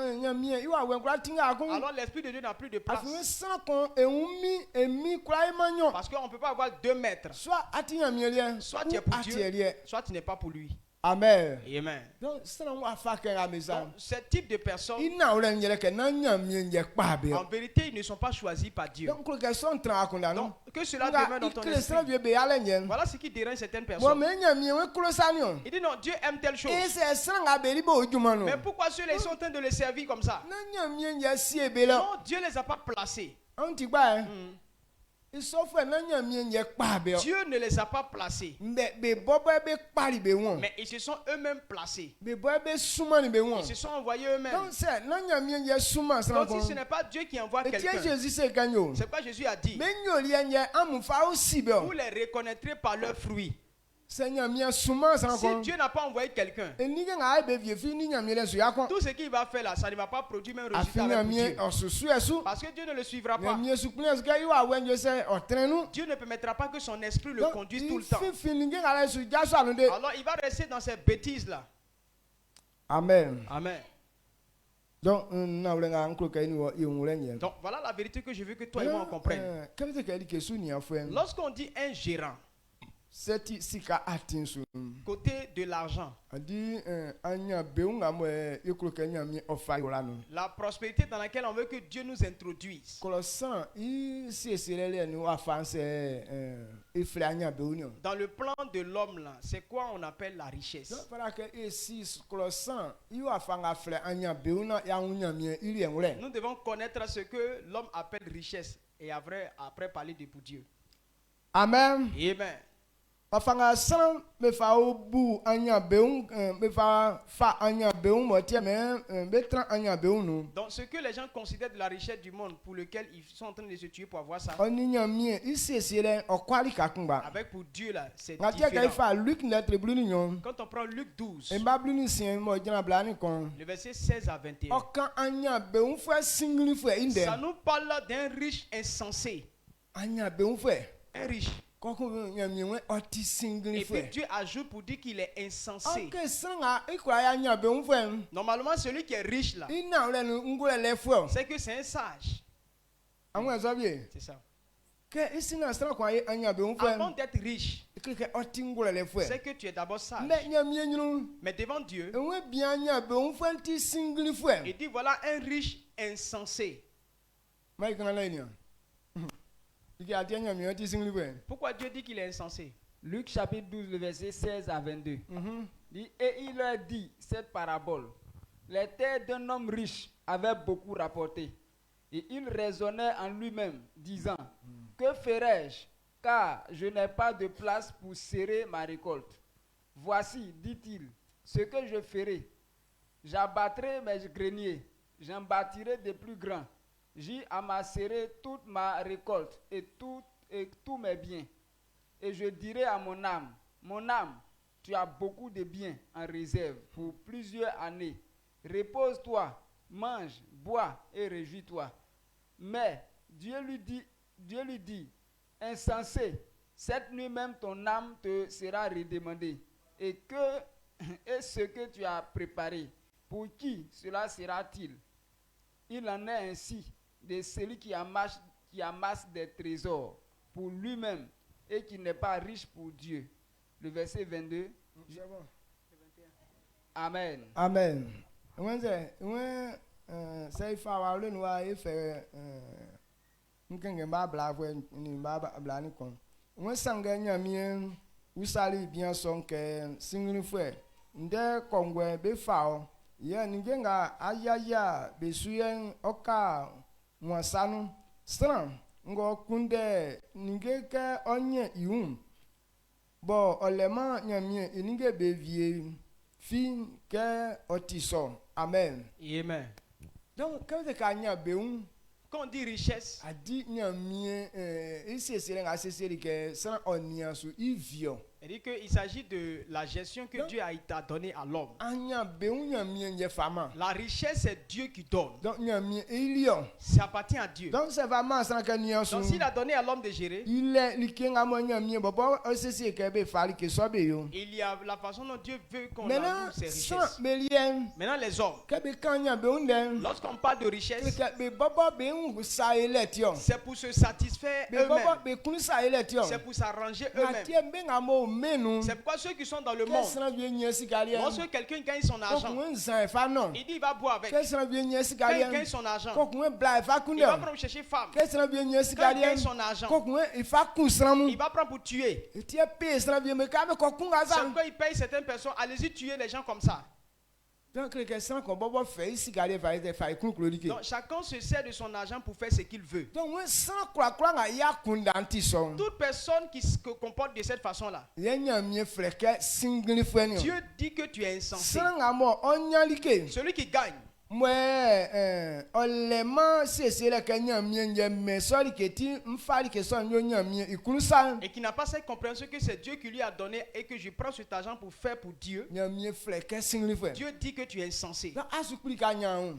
l'Esprit de Dieu n'a plus de place. Parce qu'on ne peut pas avoir 2 maîtres. Soit tu es pour Dieu, soit tu n'es pas pour lui.
Amen.
Amen.
Donc,
ce type de personnes, en vérité, ils ne sont pas choisis par Dieu. Donc, que cela demeure dans ton esprit. Voilà ce qui dérange certaines personnes. Il dit non, Dieu aime telle chose. Mais pourquoi ceux-là sont en train de les servir comme ça? Non, Dieu ne les a pas placés. Dieu ne les a pas placés. Mais ils se sont eux-mêmes placés. Ils se sont envoyés eux-mêmes. Donc si ce n'est pas Dieu qui envoie quelqu'un, c'est quoi Jésus a dit. Vous les reconnaîtrez par leurs fruits. Si Dieu n'a pas envoyé quelqu'un, tout ce qu'il va faire là, ça ne va pas produire même résultat avec Dieu. Parce que Dieu ne le suivra pas. Dieu ne permettra pas que son esprit le conduise tout le temps. Alors il va rester dans ces bêtises là.
Amen.
Amen. Donc voilà la vérité que je veux que toi et moi on comprenne. Lorsqu'on dit un gérant, côté de l'argent, la prospérité dans laquelle on veut que Dieu nous introduise. Dans le plan de l'homme là, c'est quoi on appelle la richesse? Nous devons connaître ce que l'homme appelle richesse et après parler de pour Dieu.
Amen.
Amen.
Donc ce
que les gens considèrent de la richesse du monde pour lequel ils sont en train de se tuer pour avoir ça, avec pour Dieu là, c'est différent. Quand on prend Luc 12, le verset 16 à 21, ça nous parle d'un riche insensé. Un riche. Et puis Dieu ajoute pour dire qu'il est insensé. Normalement, celui qui est riche là, c'est que c'est un sage. C'est ça. Avant d'être riche, c'est que tu es d'abord sage. Mais devant Dieu, il dit voilà un riche insensé. Pourquoi Dieu dit qu'il est insensé?
Luc chapitre 12, le verset 16 à 22. Et il leur dit cette parabole. Les terres d'un homme riche avaient beaucoup rapporté. Et il raisonnait en lui-même, disant, que ferai-je, car je n'ai pas de place pour serrer ma récolte. Voici, dit-il, ce que je ferai. J'abattrai mes greniers, j'en bâtirai de plus grands. J'y amasserai toute ma récolte et tous mes biens. Et je dirai à mon âme, tu as beaucoup de biens en réserve pour plusieurs années. Repose-toi, mange, bois et réjouis-toi. Mais Dieu lui dit, insensé, cette nuit même ton âme te sera redemandée. Et ce que tu as préparé, pour qui cela sera-t-il? Il en est ainsi de celui qui amasse des trésors pour lui-même et qui n'est pas riche pour Dieu. Le verset 22. Amen.
Amen. Mwasanu stran ngo kunde ningeke onye ium bo olema nyamie inige bevie fi ke otiso. Amen.
Amen.
Donc quand tu kanya beum,
quand on dit richesse,
a dit nyamie ici c'est nga c'est que sans onia su ivio.
Il dit qu'il s'agit de la gestion que Dieu a donnée à l'homme. La richesse, c'est Dieu qui donne. Ça appartient à Dieu. Donc s'il a donné à l'homme de gérer, il y a la façon dont Dieu veut qu'on alloue ses richesses. Maintenant les hommes, lorsqu'on parle de richesse, c'est pour se satisfaire eux-mêmes. C'est pour s'arranger eux-mêmes. C'est pourquoi ceux qui sont dans le monde, lorsque quelqu'un gagne son argent, il dit il va boire avec. Quand il gagne son argent, il va prendre chercher femme. Quand il gagne son argent, il va prendre pour tuer. C'est pourquoi il paye certaines personnes. Allez-y tuer les gens comme ça. Donc chacun se sert de son argent pour faire ce qu'il veut. Toute personne qui se comporte de cette façon-là, Dieu dit que tu es insensé. Celui qui gagne, et qui n'a pas cette compréhension que c'est Dieu qui lui a donné et que je prends cet argent pour faire pour Dieu, Dieu dit que tu es insensé.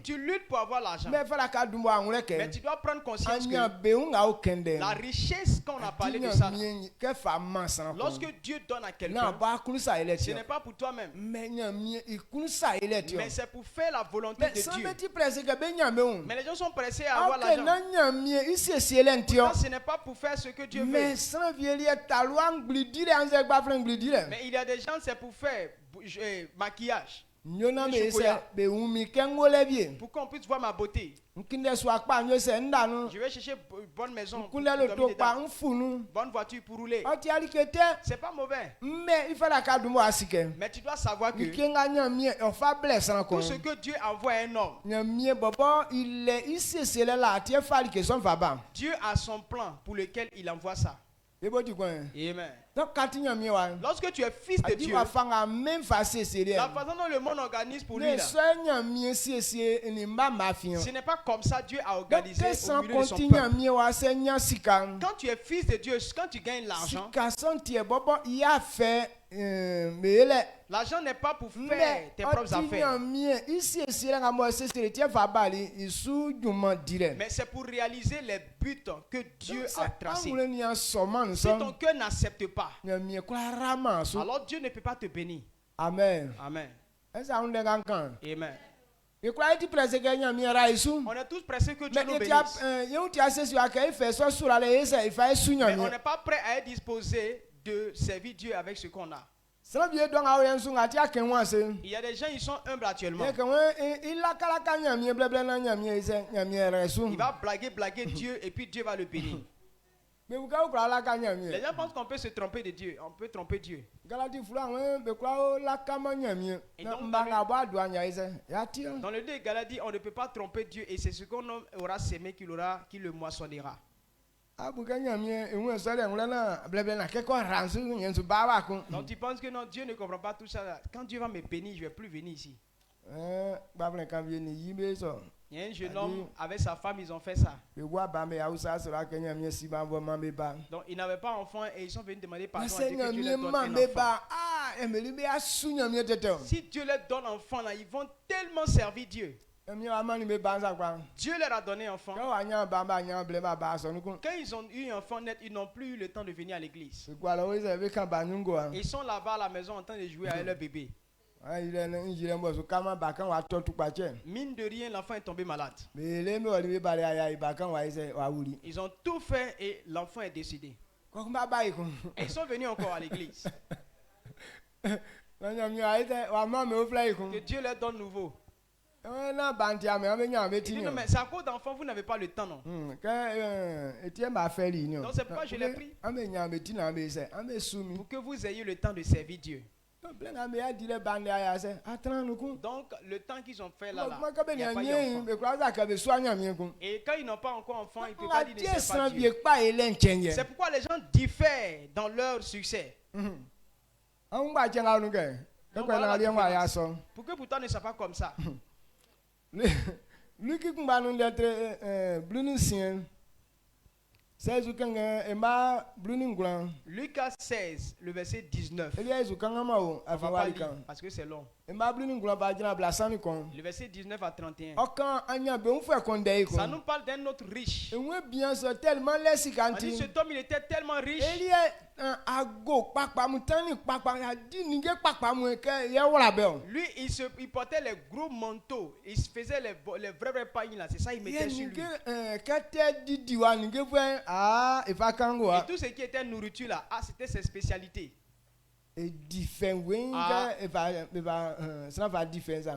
Tu luttes pour avoir l'argent, mais tu dois prendre conscience que la richesse qu'on a parlé de ça, lorsque Dieu donne à quelqu'un, ce n'est pas pour toi-même, mais c'est pour faire la volonté de Dieu. Mais les gens sont pressés à avoir l'argent. Ce n'est pas pour faire ce que Dieu veut. Mais il y a des gens, c'est pour faire maquillage. Pour qu'on puisse voir ma beauté. Je vais chercher une bonne maison, bonne voiture pour rouler. C'est pas mauvais. Mais tu dois savoir que tout ce que Dieu envoie à un homme, Dieu a son plan pour lequel il envoie ça. Amen. Lorsque tu es fils de Dieu, la façon dont le monde organise pour lui là, ce n'est pas comme ça Dieu a organisé au milieu de son peuple. Quand tu es fils de Dieu, quand tu gagnes l'argent, l'argent n'est pas pour faire tes propres affaires, mais c'est pour réaliser les buts que Dieu a tracés. Si ton cœur n'accepte pas, alors Dieu ne peut pas te bénir. Amen. Amen. Amen. On est tous pressés que Dieu nous bénisse. Mais on n'est pas prêt à être disposé de servir Dieu avec ce qu'on a. Il y a des gens, ils sont humbles actuellement. Il va blaguer Dieu et puis Dieu va le bénir. Les gens pensent qu'on peut se tromper de Dieu. On peut tromper Dieu. Et donc, dans le 2 Galates dit, on ne peut pas tromper Dieu et c'est ce qu'on aura sémé qu'il le moissonnera. Donc tu penses que non, Dieu ne comprend pas tout ça. Quand Dieu va me bénir, je ne vais plus venir ici. Il y a un jeune homme avec sa femme, ils ont fait ça. Donc ils n'avaient pas d'enfant et ils sont venus demander pardon à Dieu que Dieu leur donne un enfant. Si Dieu leur donne un enfant, là, ils vont tellement servir Dieu. Dieu leur a donné un enfant. Quand ils ont eu un enfant net, ils n'ont plus eu le temps de venir à l'église. Ils sont là-bas à la maison en train de jouer avec leur bébé. Mine de rien, l'enfant est tombé malade. Ils ont tout fait et l'enfant est décédé. Et ils sont venus encore à l'église. Que Dieu leur donne nouveau. Il dit non, mais c'est à cause d'enfants, vous n'avez pas le temps, non? Donc c'est pourquoi je l'ai pris. Pour que vous ayez le temps de servir Dieu. Donc le temps qu'ils ont fait là, il n'y a pas eu d'enfant. Et quand ils n'ont pas encore enfant, ils ne peuvent pas dire que c'est pas Dieu. C'est pourquoi les gens diffèrent dans leur succès. Donc, voilà, pour que pourtant ne soit pas comme ça. Lucas 16, le verset 19. Parce que c'est long. Le verset 19 à 31. Ça nous parle d'un autre riche. On dit cet homme, il était tellement riche. Lui, il portait les gros manteaux. Il faisait les vrais pailles là. C'est ça, il mettait sur lui. Et tout ce qui était nourriture là, c'était ses spécialités.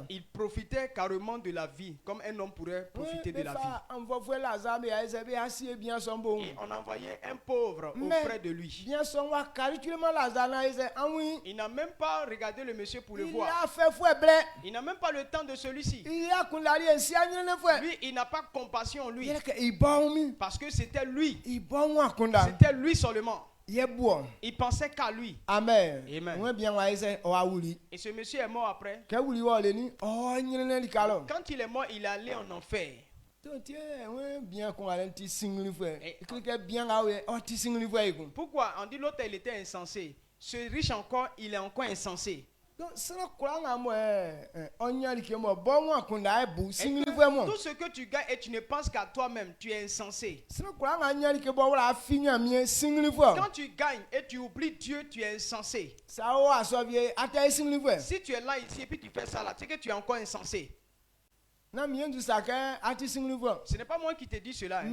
Il profitait carrément de la vie, comme un homme pourrait profiter de la vie. Et on envoyait un pauvre auprès de lui. Il n'a même pas regardé le monsieur pour le voir. Il n'a même pas le temps de celui-ci. Lui, il n'a pas compassion en lui. Parce que c'était lui. C'était lui seulement. Il pensait qu'à lui.
Amen.
Amen. Et ce monsieur est mort après. Quand il est mort, il est allé en enfer. Pourquoi? On dit l'autre, il était insensé. Ce riche encore, il est encore insensé.
Donc, tout ce
que tu gagnes et tu ne penses qu'à toi-même, tu es insensé.
Quand
tu gagnes et tu oublies Dieu, tu es insensé. Si tu es là ici et puis tu fais ça là, c'est que tu es encore insensé. Ce n'est pas moi qui te dis cela.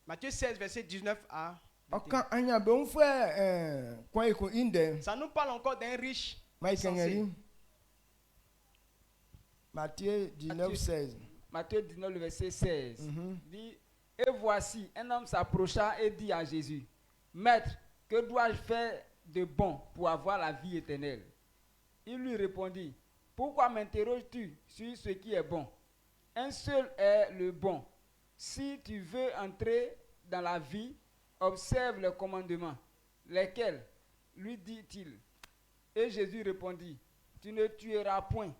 Matthieu 16, verset 19 à 21. Ça nous parle encore d'un riche insensé.
Matthieu 19, 16.
Matthieu 19, verset 16. Dit, et voici, un homme s'approcha et dit à Jésus, Maître, que dois-je faire de bon pour avoir la vie éternelle? Il lui répondit, pourquoi m'interroges-tu sur ce qui est bon? Un seul est le bon. Si tu veux entrer dans la vie, observe les commandements. Lesquels? Lui dit-il. Et Jésus répondit, tu ne tueras point,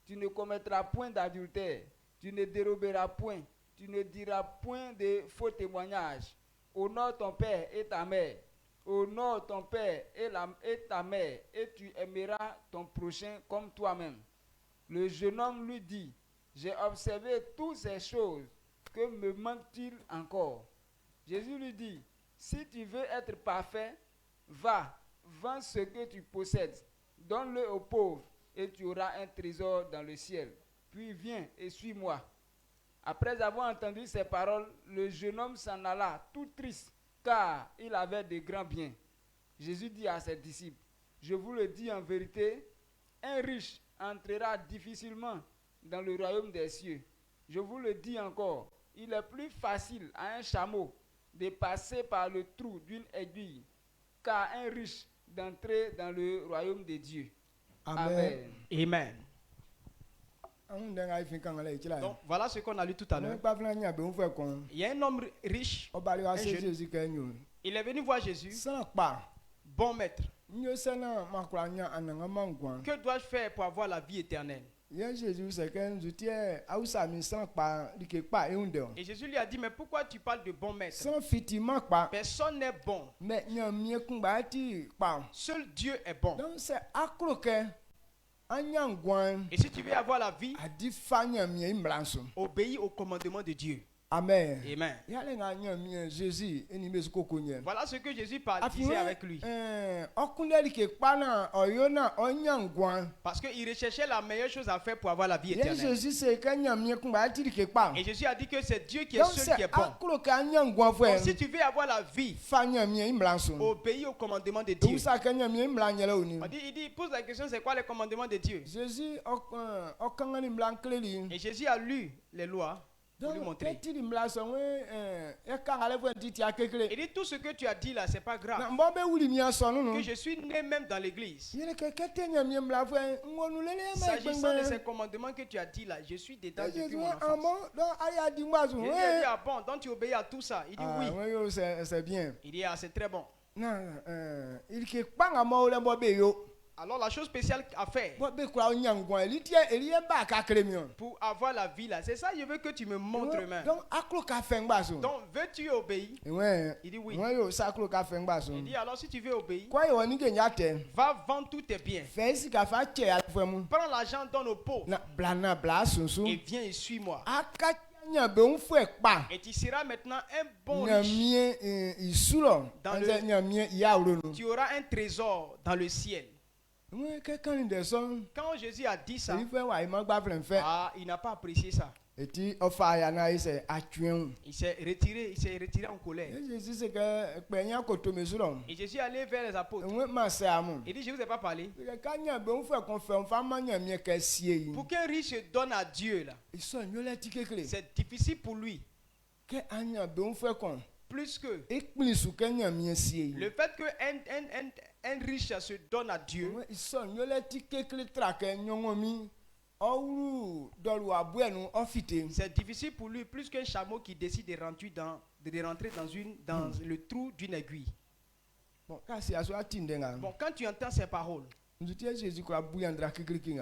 tu ne commettras point d'adultère, tu ne déroberas point, tu ne diras point de faux témoignages. Honore ton père et ta mère. Honore ton père et ta mère, et tu aimeras ton prochain comme toi-même. Le jeune homme lui dit, j'ai observé toutes ces choses, que me manque-t-il encore? Jésus lui dit, si tu veux être parfait, va, vends ce que tu possèdes, donne-le aux pauvres, et tu auras un trésor dans le ciel. Puis viens et suis-moi. Après avoir entendu ces paroles, le jeune homme s'en alla, tout triste, car il avait de grands biens. Jésus dit à ses disciples, je vous le dis en vérité, un riche entrera difficilement dans le royaume des cieux. Je vous le dis encore, il est plus facile à un chameau de passer par le trou d'une aiguille qu'à un riche d'entrer dans le royaume de Dieu.
Amen.
Amen. Donc voilà ce qu'on a lu tout à l'heure. Il y a un homme riche, un jeune. Il est venu voir Jésus. Bon maître, que dois-je faire pour avoir la vie éternelle? Et Jésus lui a dit, mais pourquoi tu parles de bon maître? Personne n'est bon. Seul Dieu est bon. Et si tu veux avoir la vie, obéis au commandement de Dieu.
Amen.
Amen. Voilà ce que Jésus disait avec lui. Parce qu'il recherchait la meilleure chose à faire pour avoir la vie éternelle. Et Jésus a dit que c'est Dieu qui est seul qui est bon. Donc si tu veux avoir la vie, obéis au commandement de Dieu. Il pose la question, c'est quoi les commandements de Dieu? Et Jésus a lu les lois. pour lui montrer.
Il
dit tout ce que tu as dit là, c'est pas grave. Que je suis né même dans l'église. S'agissant de ces commandements que tu as dit là, je suis dedans depuis mon enfance. Il dit, ah bon, donc tu obéis à tout ça. Il dit oui.
C'est bien.
Il dit, ah, c'est très bon. Alors la chose spéciale à faire pour avoir la vie là, c'est ça je veux que tu me montres même. Donc veux-tu obéir? Il dit oui. Il dit alors si tu veux obéir, va vendre tous tes biens. Prends l'argent, donne aux pauvres. Et viens et suis-moi. Et tu seras maintenant un bon riche. Tu auras un trésor dans le ciel. Quand Jésus a dit ça, il n'a pas apprécié ça. Il s'est retiré en colère. Et Jésus est allé vers les apôtres. Il dit, je ne vous ai pas parlé. Pour qu'un riche se donne à Dieu, là, c'est difficile pour lui. Plus que le fait qu'un riche se donne à Dieu, c'est difficile pour lui plus qu'un chameau qui décide de rentrer dans le trou d'une aiguille. Bon, quand tu entends ces paroles,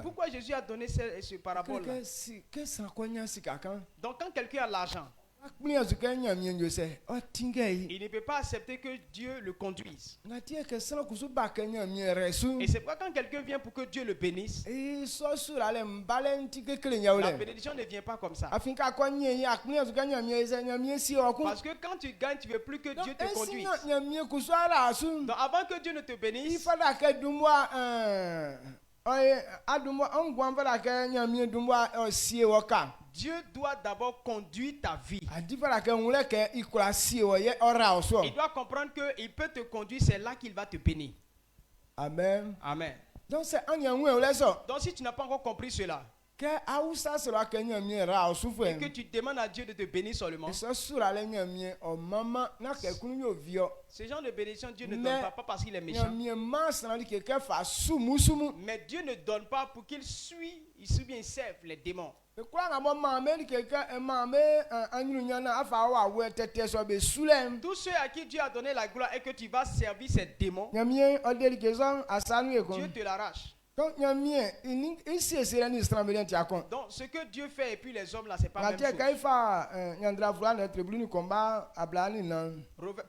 pourquoi Jésus a donné ce parabole là? Donc quand quelqu'un a l'argent, il ne peut pas accepter que Dieu le conduise. Et c'est pourquoi quand quelqu'un vient pour que Dieu le bénisse, la bénédiction ne vient pas comme ça. Parce que quand tu gagnes, tu ne veux plus que Dieu te conduise. Donc avant que Dieu ne te bénisse, Dieu doit d'abord conduire ta vie. Il doit comprendre qu'il peut te conduire, c'est là qu'il va te bénir.
Amen.
Amen.
Donc
si tu n'as pas encore compris cela, et que tu demandes à Dieu de te bénir seulement, ce genre de bénédiction Dieu ne donne pas parce qu'il est méchant. Mais Dieu ne donne pas pour qu'il serve les démons. Tous ceux à qui Dieu a donné la gloire et que tu vas servir ces démons, Dieu te l'arrache. Donc ce que Dieu fait et puis les hommes là, c'est pas la même chose.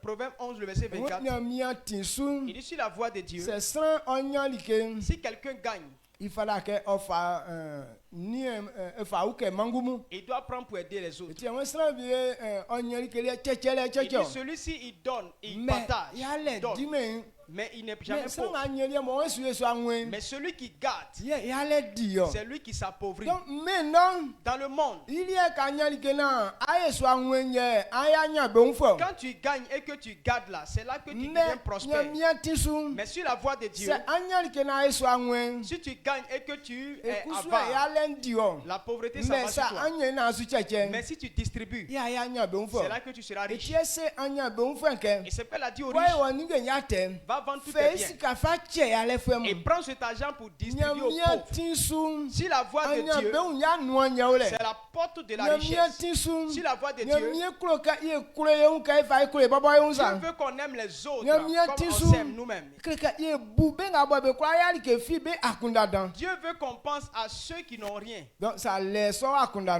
Proverbe 11 le verset 24, il dit sur la voie de Dieu, si quelqu'un gagne, il doit prendre pour aider les autres. Il dit celui-ci il donne, il partage, mais il n'est jamais pauvre. Mais celui qui garde, c'est lui qui s'appauvrit. Dans le monde, quand tu gagnes et que tu gardes là, c'est là que tu deviens prospère. Mais sur la voie de Dieu, si tu gagnes et que tu es avare, la pauvreté ça va sur toi. Mais si tu distribues, c'est là que tu seras riche. Et c'est pourquoi elle a dit aux riches, va vendre tous tes biens et prends cet argent pour distribuer aux pauvres. Si la voie de Dieu, c'est la porte de la richesse. Si la voie de Dieu, Dieu veut qu'on aime les autres comme on s'aime nous-mêmes. Dieu veut qu'on pense à ceux qui n'ont rien.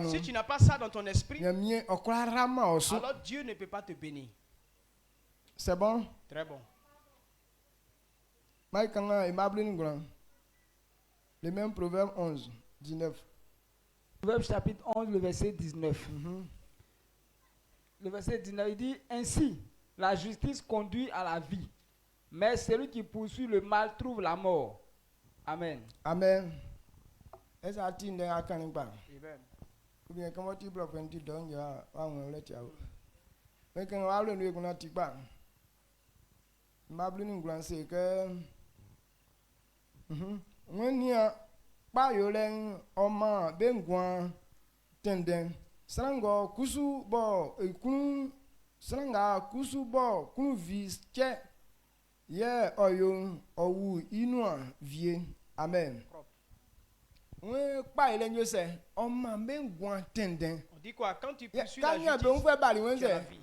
Si tu n'as pas ça dans ton esprit, alors Dieu ne peut pas te bénir.
C'est bon?
Très bon.
Le même Proverbe 11, 19.
Proverbe chapitre 11, le verset 19. Le verset 19, il dit, ainsi, la justice conduit à la vie, mais celui qui poursuit le mal trouve la mort. Amen.
Amen. Est-ce que tu as dit Amen? Ou bien comment tu bloques un petit don, il y a un let out. Mais quand on a le nous a tigba. Mablin grand c'est que on y a pas yolen oma bengwan tenden Srango kusu bo kunu sranga kusu bo kunu vische ye oyo owu inua vie. Amen. On
dit quoi? Quand tu poursuis la justice, tu as la vie.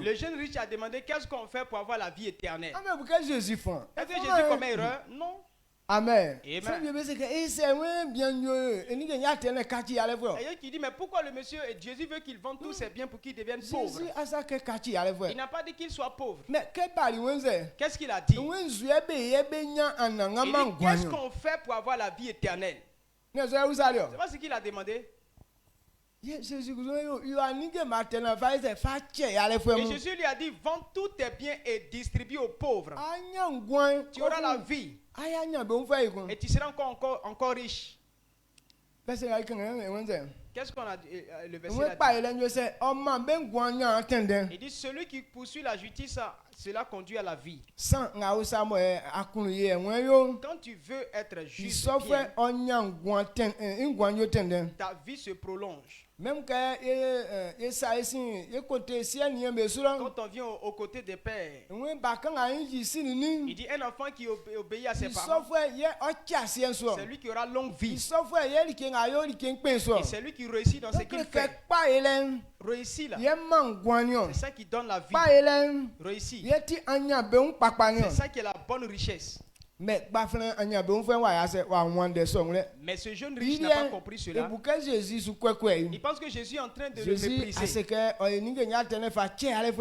Le jeune riche a demandé qu'est-ce qu'on fait pour avoir la vie éternelle.
Est-ce que Jésus
commet erreur? Non.
Amen.
Et qui dit, mais pourquoi le monsieur, Jésus veut qu'il vende tous ses biens pour qu'il devienne pauvre? Il n'a pas dit qu'il soit pauvre. Qu'est-ce qu'il a dit? Qu'est-ce qu'on fait pour avoir la vie éternelle? C'est pas ce qu'il a demandé. Et Jésus lui a dit, vends tous tes biens et distribue aux pauvres. Tu auras la vie. Et tu seras encore riche. Qu'est-ce qu'on a dit? Le verset là dit. Il dit, celui qui poursuit la justice, cela conduit à la vie. Quand tu veux être juste, ta vie se prolonge.
Même quand
on vient aux côtés des pères, il dit un enfant qui obéit à ses parents, c'est lui qui aura longue vie. Et c'est lui qui réussit dans ce qu'il fait. Réussit là, c'est ça qui donne la vie. Réussit, c'est ça qui est la bonne richesse. Mais ce jeune riche n'a pas compris cela. Il pense que Jésus est en train de le mépriser.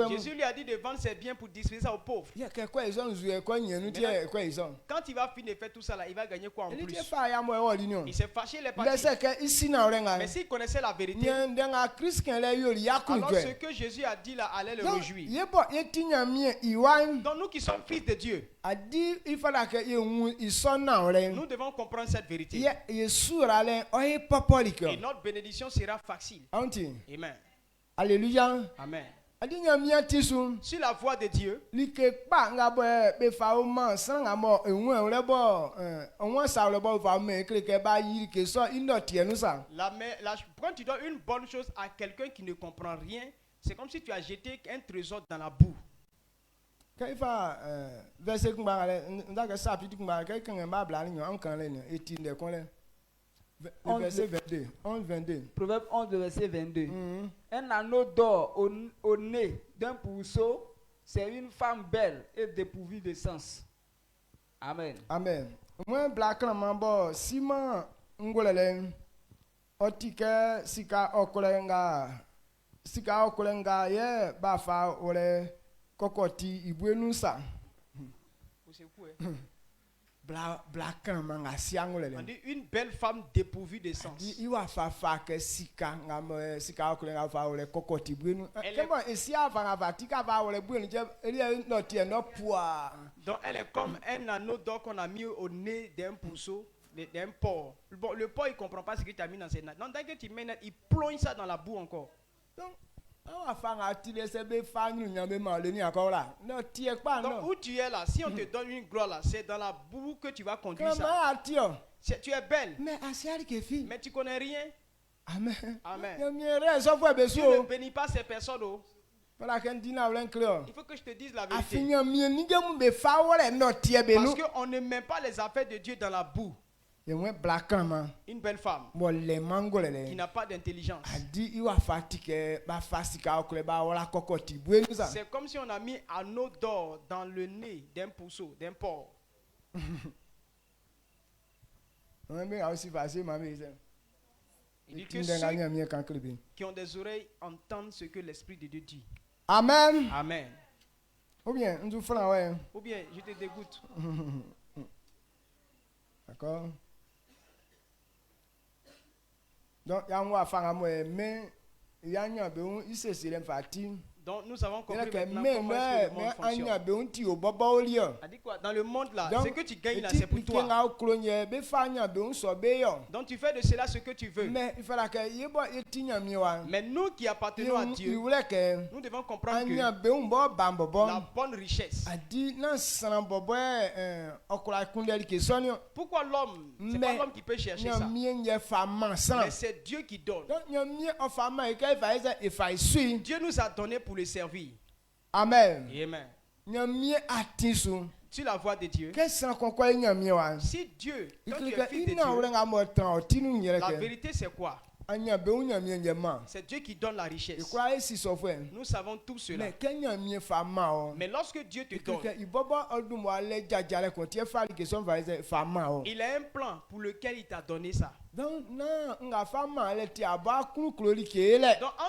Jésus lui a dit de vendre ses biens pour distribuer ça aux pauvres. Quand il va finir de faire tout ça là, il va gagner quoi en plus? Il s'est fâché, il est parti. Mais s'il connaissait la vérité, alors ce que Jésus a dit là allait le réjouir. Donc nous qui sommes fils de Dieu, nous devons comprendre cette vérité. Et notre bénédiction sera facile. Amen.
Alléluia.
Amen. Sur la voie de Dieu, quand tu donnes une bonne chose à quelqu'un qui ne comprend rien, c'est comme si tu as jeté un trésor dans la boue.
Quand il va verset verset 22. 11-22.
Proverbe 11, verset 22. Un anneau d'or au nez d'un pourceau, c'est une femme belle et dépourvue de sens. Amen.
Amen. Moi, black mambo, Simon Ngolelen, Otike, Sika Okolenga, ye, Bafa, Ole. Kokoti ibuenusa.
On dit une belle femme dépourvue de sens. Donc elle est comme un anneau d'or qu'on a mis au nez d'un pourceau, d'un porc. Bon, le porc il comprend pas ce que tu as mis dans ses nattes. Donc dès que tu mets net, il plonge ça dans la boue encore. Donc où tu es là, si on te donne une gloire là, c'est dans la boue que tu vas conduire ça. Tu es belle, mais tu connais rien.
Amen.
Amen. Dieu ne bénit pas ces personnes. Il faut que je te dise la vérité. Parce qu'on ne met pas les affaires de Dieu dans la boue. Une belle femme qui n'a pas d'intelligence. C'est comme si on a mis un anneau d'or dans le nez d'un pourceau, d'un porc. Il dit que ceux qui ont des oreilles entendent ce que l'Esprit de Dieu dit.
Amen.
Amen.
Ou bien, je
te dégoûte.
D'accord. Donc, il y a un mais il y a un
Donc nous avons compris maintenant comment est-ce que le monde fonctionne. A dit quoi? Dans le monde là, ce que tu gagnes là, c'est pour toi. Donc tu fais de cela ce que tu veux. Mais nous qui appartenons à Dieu, nous devons comprendre que la bonne richesse. Pourquoi l'homme? C'est pas l'homme qui peut chercher ça. Mais c'est Dieu qui donne. Dieu nous a donné pour le servir.
Amen.
Amen. Tu la voix de Dieu. Si Dieu, quand tu es fils de Dieu, la vérité c'est quoi? C'est Dieu qui donne la richesse. Nous savons tout cela. Mais lorsque Dieu te donne, il a un plan pour lequel il t'a donné ça. Donc en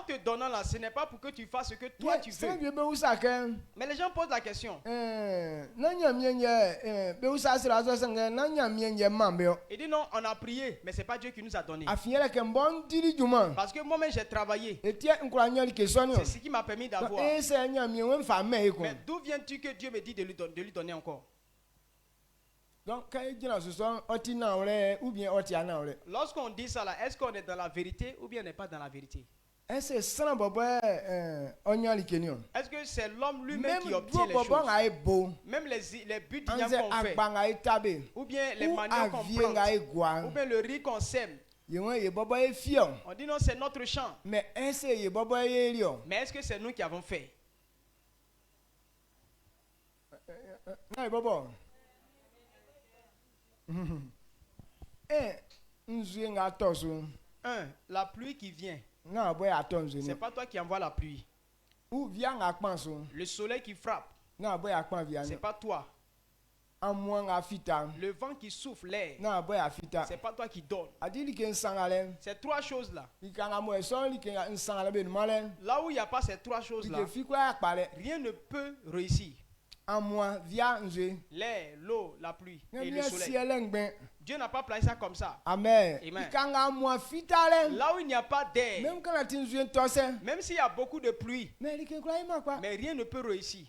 te donnant là, ce n'est pas pour que tu fasses ce que toi tu veux. Mais les gens posent la question. Il dit non, on a prié, mais ce n'est pas Dieu qui nous a donné. Parce que moi-même j'ai travaillé. C'est ce qui m'a permis d'avoir. Mais d'où viens-tu que Dieu me dit de lui donner encore? Donc, lorsqu'on dit ça là, est-ce qu'on est dans la vérité ou bien on n'est pas dans la vérité? Est-ce que c'est l'homme lui-même qui obtient les choses? Même les buts qu'on fait, ou bien les manières qu'on prend, ou bien le riz qu'on sème. On dit non, c'est notre champ. Mais est-ce que c'est nous qui avons fait? La pluie qui vient, c'est pas toi qui envoies la pluie. Le soleil qui frappe, c'est pas toi. Le vent qui souffle l'air, c'est pas toi qui donne. Ces trois choses là, là où il n'y a pas ces trois choses là, rien ne peut réussir. L'air, l'eau, la pluie et le soleil. Dieu n'a pas placé ça comme ça. Amen. Amen. Là où il n'y a pas d'air, même s'il y a beaucoup de pluie, mais rien ne peut réussir.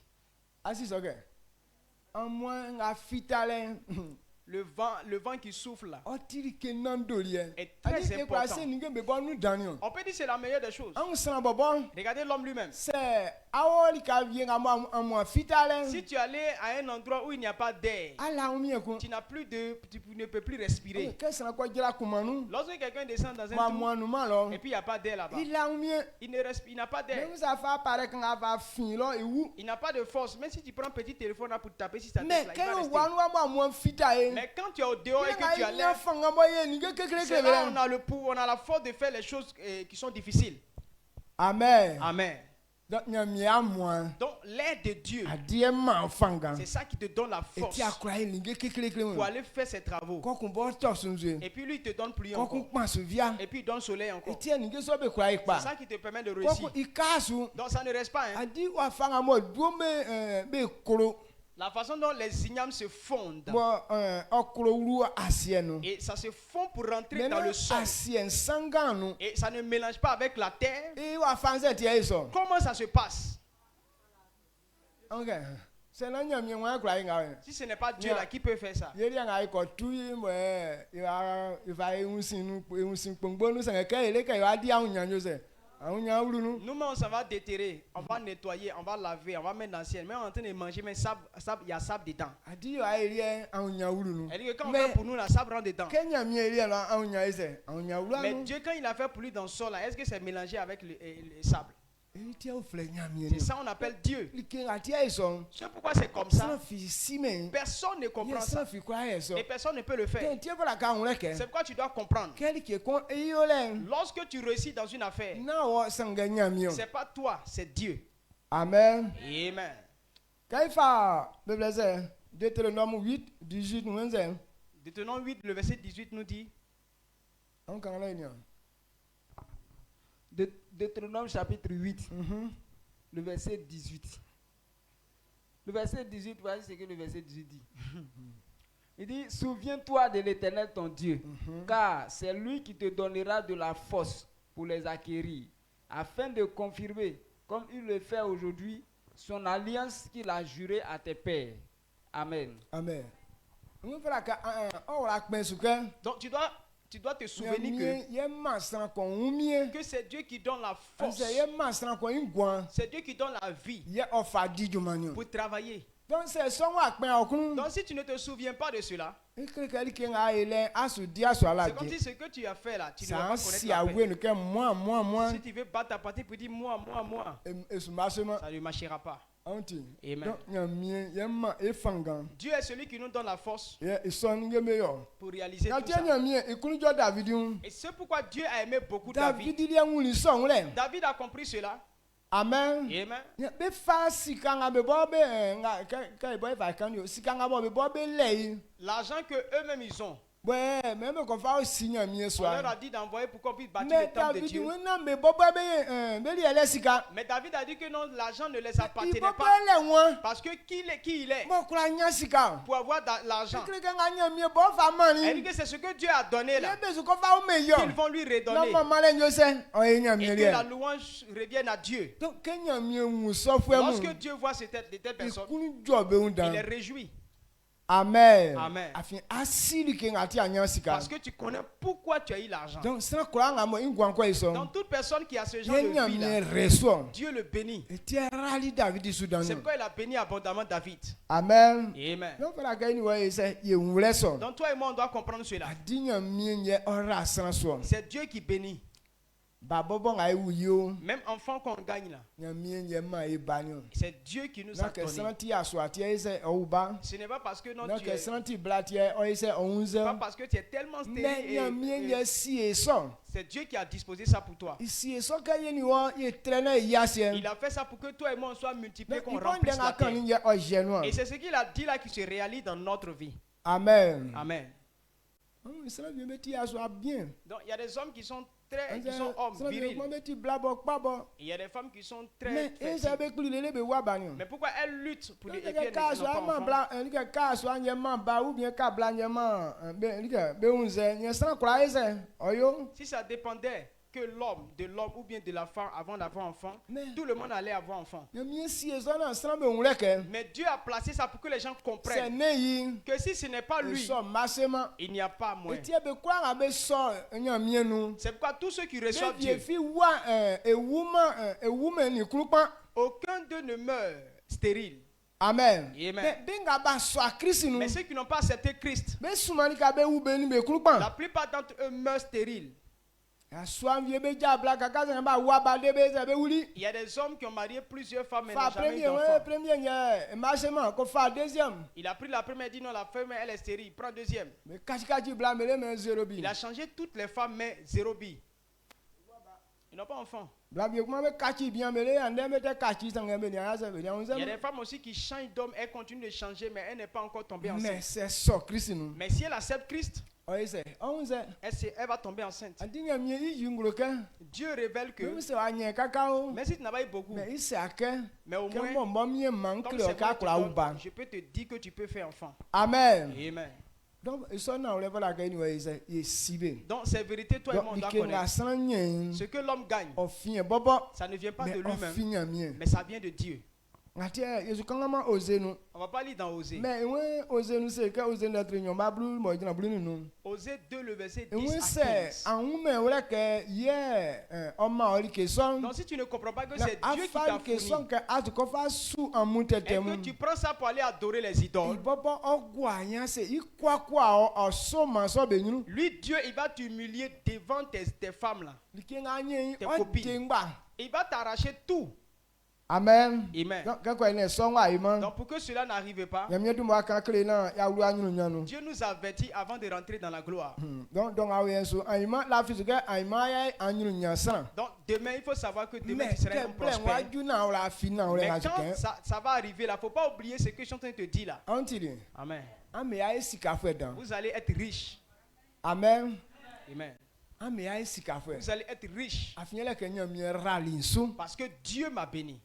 Le vent qui souffle là est très important. On peut dire que c'est la meilleure des choses. Regardez l'homme lui-même. Si tu allais à un endroit où il n'y a pas d'air, tu ne peux plus respirer. Lorsque quelqu'un descend dans un trou et puis il n'y a pas d'air là-bas, il n'a pas d'air. Il n'a pas de force. Même si tu prends un petit téléphone là pour taper sur sa tête, là, il va rester. Mais quand tu es au dehors et que tu as l'air, c'est là on a le pouvoir, on a la force de faire les choses qui sont difficiles. Amen. Amen. Donc l'aide de Dieu, c'est ça qui te donne la force pour aller faire ses travaux. Et puis lui il te donne pluie encore. Et puis il donne soleil encore. C'est ça qui te permet de réussir. Donc ça ne reste pas. La façon dont les ignames se fondent. Et ça se fond pour rentrer dans le sol. Et ça ne mélange pas avec la terre. Comment ça se passe? Si ce n'est pas Dieu là, qui peut faire ça? Nous-mêmes, on s'en va déterrer, on va nettoyer, on va laver, on va mettre dans le ciel. Mais on est en train de manger, mais il y a sable dedans. Elle dit que quand on fait pour nous, la sable rentre dedans. Mais Dieu, quand il a fait pour lui dans le sol, est-ce que c'est mélangé avec le sable? C'est ça on appelle Dieu. C'est pourquoi c'est comme ça. Personne ne comprend ça. Et personne ne peut le faire. C'est pourquoi tu dois comprendre. Lorsque tu réussis dans une affaire, c'est pas toi, c'est Dieu. Amen. Amen. Deutéronome 8, 18, Deutéronome 8, le verset 18 nous dit.
Deutéronome chapitre 8, le verset 18. Le verset 18, voici ce que le verset 18 dit. Il dit, souviens-toi de l'Éternel ton Dieu, car c'est lui qui te donnera de la force pour les acquérir, afin de confirmer comme il le fait aujourd'hui, son alliance qu'il a jurée à tes pères. Amen.
Amen.
Donc tu dois te souvenir que c'est Dieu qui donne la force. C'est Dieu qui donne la vie pour travailler. Donc si tu ne te souviens pas de cela, c'est comme si ce que tu as fait là, tu ne vas pas connaître. Si tu veux battre ta partie pour dire moi, ça ne marchera pas. Amen. Dieu est celui qui nous donne la force pour réaliser tout ça. Et c'est pourquoi Dieu a aimé beaucoup David. David a compris cela.
Amen.
Amen. L'argent que eux-mêmes ils ont, on leur a dit d'envoyer pour qu'on puisse bâtir le temple de Dieu. Mais David a dit que non, l'argent ne les appartenait pas. Parce que qui il est pour avoir l'argent. Il dit que c'est ce que Dieu a donné là, qu'ils vont lui redonner. Et que la louange revienne à Dieu. Lorsque Dieu voit de telles personnes, il est réjoui.
Amen.
Amen. Parce que tu connais pourquoi tu as eu l'argent. Donc toute personne qui a ce genre de vie là, Dieu le bénit. C'est pourquoi il a béni abondamment David.
Amen.
Amen. Donc toi et moi on doit comprendre cela. C'est Dieu qui bénit. Même enfant qu'on gagne là, c'est Dieu qui nous a donné. Ce n'est pas parce que non, tu es pas parce que tu es tellement stérile. C'est Dieu qui a disposé ça pour toi. Il a fait ça pour que toi et moi on soit multipliés, qu'on remplisse la terre. Et c'est ce qu'il a dit là qui se réalise dans notre vie.
Amen.
Amen. Donc il y a des hommes qui sont hommes virils. Il y a des femmes qui sont très fertiles. Mais pourquoi elles luttent pour les épées Si ça dépendait que de l'homme ou bien de la femme avant d'avoir enfant, tout le monde allait avoir enfant. Mais Dieu a placé ça pour que les gens comprennent que si ce n'est pas lui, il n'y a pas moi. C'est pourquoi tous ceux qui reçoivent Dieu, aucun d'eux ne meurt stérile.
Amen.
Amen. Mais ceux qui n'ont pas accepté Christ, la plupart d'entre eux meurent stériles. Il y a des hommes qui ont marié plusieurs femmes mais n'ont jamais eu d'enfants. Il a pris la première, il dit non, la femme elle est stérile, il prend la deuxième. Il a changé toutes les femmes mais zéro bille. Ils n'ont pas d'enfants. Il y a des femmes aussi qui changent d'homme, elles continuent de changer mais elle n'est pas encore tombée enceinte. Mais si elle accepte Christ, elle va tomber enceinte. Dieu révèle que même si tu n'as pas eu beaucoup, mais au moins je peux te dire que tu peux faire enfant.
Amen.
Amen.
Donc c'est
vérité, toi et moi on doit connaître. Ce que l'homme gagne, ça ne vient pas de lui-même, mais ça vient de Dieu. On ne va pas lire dans Osée. Osée 2, le verset 10 à 15. Donc si tu ne comprends pas que c'est Dieu qui t'a fourni, et que tu prends ça pour aller adorer les idoles, lui Dieu il va t'humilier devant tes femmes là, tes copines. Il va t'arracher tout.
Amen.
Amen. Donc pour que cela n'arrive pas, Dieu nous avertit avant de rentrer dans la gloire. Donc demain il faut savoir que demain tu seras un homme prospère. Mais quand ça va arriver là, il ne faut pas oublier ce que je suis en train de te dire là. Amen. Vous allez être riche.
Amen.
Amen. Vous allez être riche. Parce que Dieu m'a béni.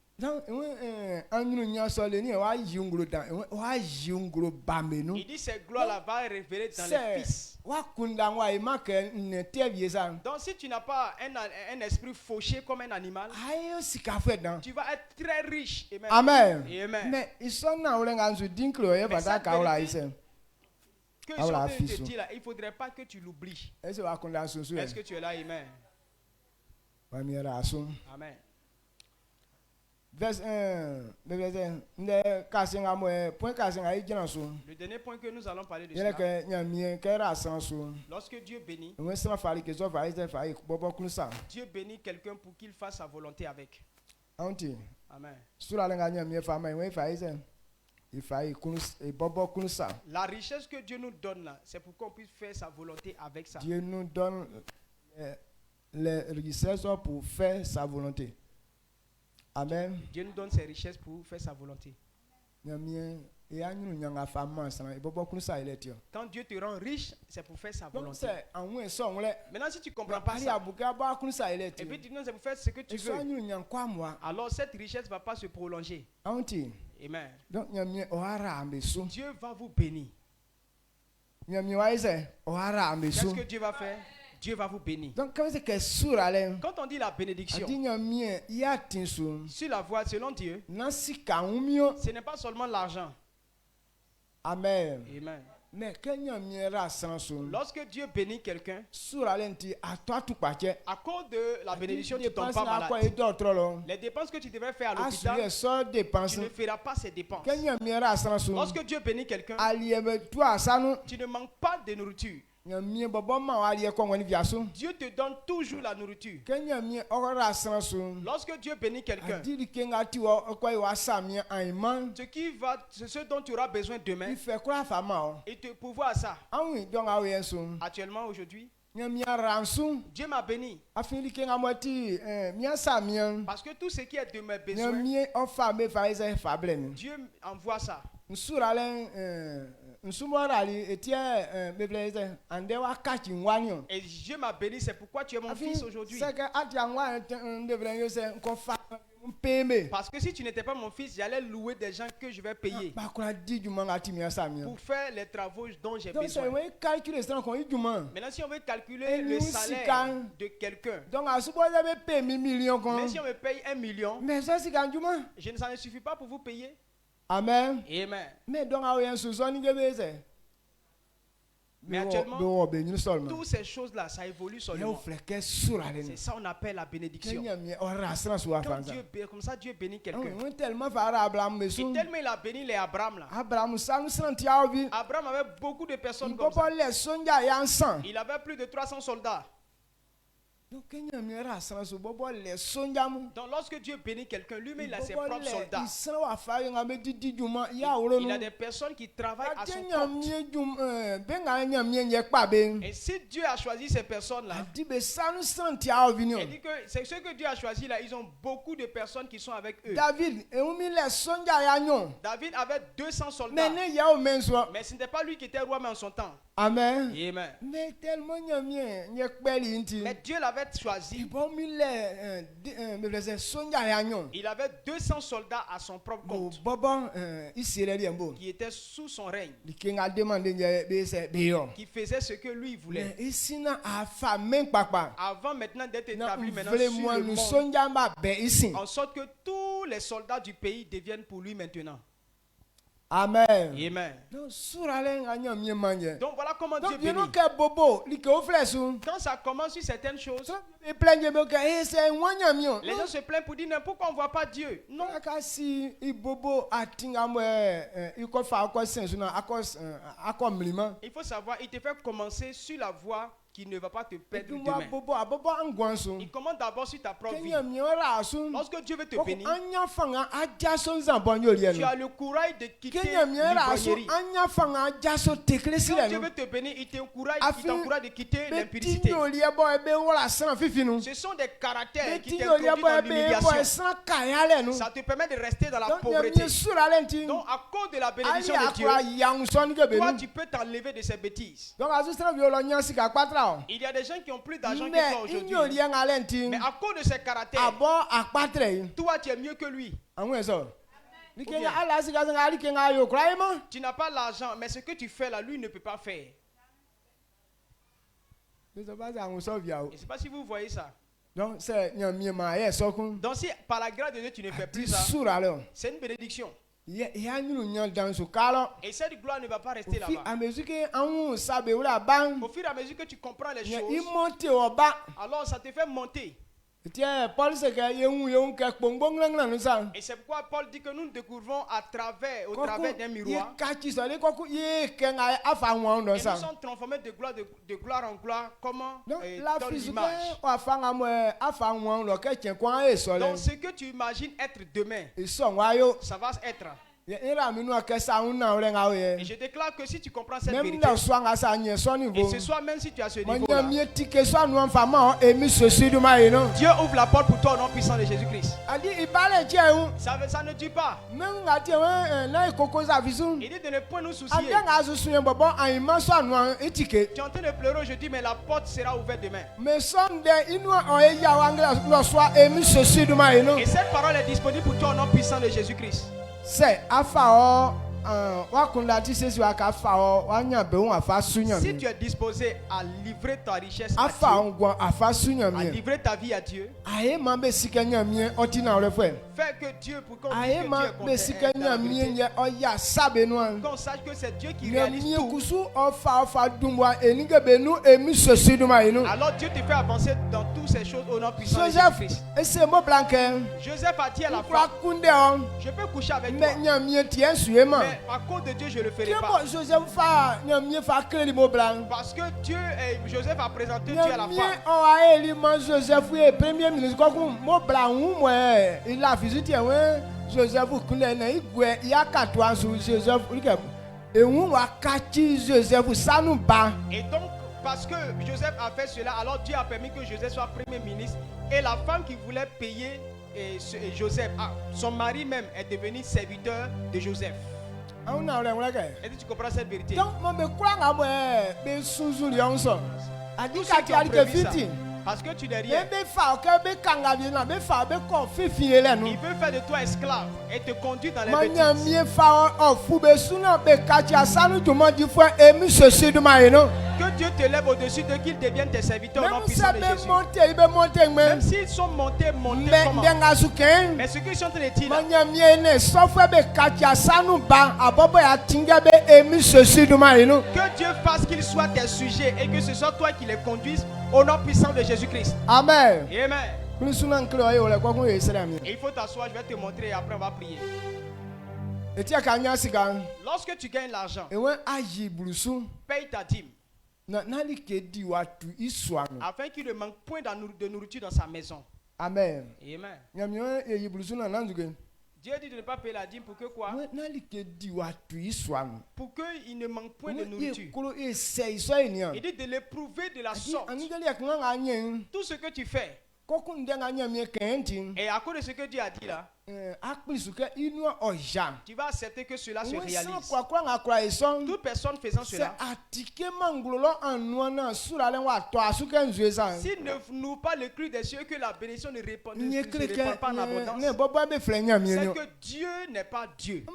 Il dit cette gloire-là va révéler dans les fils. Donc si tu n'as pas un esprit fauché comme un animal, tu vas être très riche.
Amen.
Amen.
Mais ils sont
que je te dis là, il ne faudrait pas que tu l'oublies. Est-ce que tu es là? Amen. Amen.
Le
dernier point que nous allons parler de cela. Lorsque Dieu bénit, Dieu bénit quelqu'un pour qu'il fasse sa volonté avec. Amen. La richesse que Dieu nous donne là, c'est pour qu'on puisse faire sa volonté avec ça.
Dieu nous donne les richesses pour faire sa volonté. Amen.
Dieu nous donne ses richesses pour faire sa volonté. Quand Dieu te rend riche, c'est pour faire sa volonté. Maintenant, si tu ne comprends pas ça, et puis tu dis non, c'est pour faire ce que tu veux, alors cette richesse ne va pas se prolonger. Amen. Dieu va vous bénir. Qu'est-ce que Dieu va faire? Dieu va vous bénir.
Donc, quand
on dit la bénédiction, sur la voie selon Dieu, ce n'est pas seulement l'argent.
Amen.
Amen.
Mais
lorsque Dieu bénit quelqu'un, à cause de la bénédiction, tu ne tombes pas malade. Les dépenses que tu devrais faire à l'hôpital, tu ne feras pas ces dépenses. Lorsque Dieu bénit quelqu'un, tu ne manques pas de nourriture. Dieu te donne toujours la nourriture. Lorsque Dieu bénit quelqu'un, ce dont tu auras besoin demain, il te pourvoit ça. Actuellement, aujourd'hui, Dieu m'a béni. Parce que tout ce qui est de mes besoins, Dieu envoie ça. Et Dieu m'a béni, c'est pourquoi tu es mon fils aujourd'hui. Parce que si tu n'étais pas mon fils, j'allais louer des gens que je vais payer pour faire les travaux dont j'ai besoin. Maintenant, si on veut calculer le salaire de quelqu'un, mais si on me paye 1 million, ça ne suffit pas pour vous payer.
Amen.
Amen.
Mais
actuellement, toutes ces choses-là, ça évolue seulement. C'est ça qu'on appelle la bénédiction. Quand Dieu bénit quelqu'un. Et tellement il a béni les Abraham là. Abraham avait beaucoup de personnes comme ça. Il avait plus de 300 soldats. Donc lorsque Dieu bénit quelqu'un, lui-même il a ses propres soldats. Il a des personnes qui travaillent à son compte. Et si Dieu a choisi ces personnes-là, il dit que c'est ce que Dieu a choisi là, ils ont beaucoup de personnes qui sont avec eux. David avait 200 soldats. Mais ce n'était pas lui qui était roi mais en son temps.
Amen.
Amen.
Mais
Dieu l'avait choisi. Il avait 200 soldats à son propre compte qui étaient sous son règne, qui faisaient ce que lui voulait. Avant maintenant d'être établi sur le monde, en sorte que tous les soldats du pays deviennent pour lui maintenant.
Amen.
Amen.
Donc
voilà comment Dieu bénit. Quand ça commence sur certaines choses, les gens se plaignent pour dire pourquoi on ne voit pas Dieu. Non. Il faut savoir, il te fait commencer sur la voie qui ne va pas te perdre demain. Il commence d'abord sur ta propre vie. Lorsque Dieu veut te bénir, tu as le courage de quitter l'ivrognerie. Quand Dieu veut te bénir, il t'encourage de quitter l'impudicité. Ce sont des caractères qui t'introduisent dans l'humiliation. Ça te permet de rester dans la pauvreté. Donc à cause de la bénédiction de Dieu, toi tu peux t'enlever de ces bêtises. Il y a des gens qui ont plus d'argent que toi aujourd'hui. Mais à cause de ses caractères, toi tu es mieux que lui. Tu n'as pas l'argent, mais ce que tu fais là, lui ne peut pas faire. Je ne sais pas si vous voyez ça. Donc si par la grâce de Dieu tu ne fais plus ça, c'est une bénédiction. Et cette gloire ne va pas rester là-bas. Au fur et à mesure que tu comprends les choses, alors ça te fait monter. Et c'est pourquoi Paul dit que nous découvrons au travers d'un miroir. Et nous sommes transformés de gloire en gloire. Comment? Dans l'image. Donc ce que tu imagines être demain, ça va être. Et je déclare que si tu comprends cette vérité, et ce soir même si tu as ce niveau-là, Dieu ouvre la porte pour toi au nom puissant de Jésus-Christ. Ça ne dit pas. Il dit de ne point nous soucier. Tu es en train de pleurer aujourd'hui, mais la porte sera ouverte demain. Et cette parole est disponible pour toi au nom puissant de Jésus-Christ. C'est si tu es disposé à livrer ta richesse à Dieu, à livrer ta vie à Dieu, fais que Dieu, pour qu'on sache que c'est Dieu qui réalise tout. Alors Dieu te fait avancer dans toutes ces choses au nom puissant de Jésus-Christ. Joseph a dit à la femme, je peux coucher avec toi, mais à cause de Dieu je ne le ferai pas. Parce que Joseph a présenté Dieu à la femme. Et donc parce que Joseph a fait cela, alors Dieu a permis que Joseph soit premier ministre. Et la femme qui voulait payer Joseph, son mari même est devenu serviteur de Joseph. Est-ce que tu comprends cette vérité? Tout ce qui a prévu ça, parce que tu n'es rien. Il veut faire de toi esclave et te conduire dans les bêtises. Que Dieu te lève au-dessus de qu'ils deviennent tes serviteurs non puissants de Jésus. Même s'ils sont montés comment? Mais ce que je suis en train de dire là, que Dieu fasse qu'ils soient tes sujets et que ce soit toi qui les conduises au nom puissant de Jésus-Christ. Amen. Amen. Et il faut t'asseoir, je vais te montrer et après on va prier. Lorsque tu gagnes l'argent, paye ta dîme. Afin qu'il ne manque point de nourriture dans sa maison. Amen. Amen. Dieu dit de ne pas payer la dîme pour que quoi? Pour qu'il ne manque point de nourriture. Il dit de l'éprouver de la sorte. Tout ce que tu fais. Et à cause de ce que Dieu a dit là, tu vas accepter que cela se réalise. Toute personne faisant cela, s'il ne noue pas le cri des cieux que la bénédiction ne répand pas en abondance, c'est que Dieu n'est pas Dieu.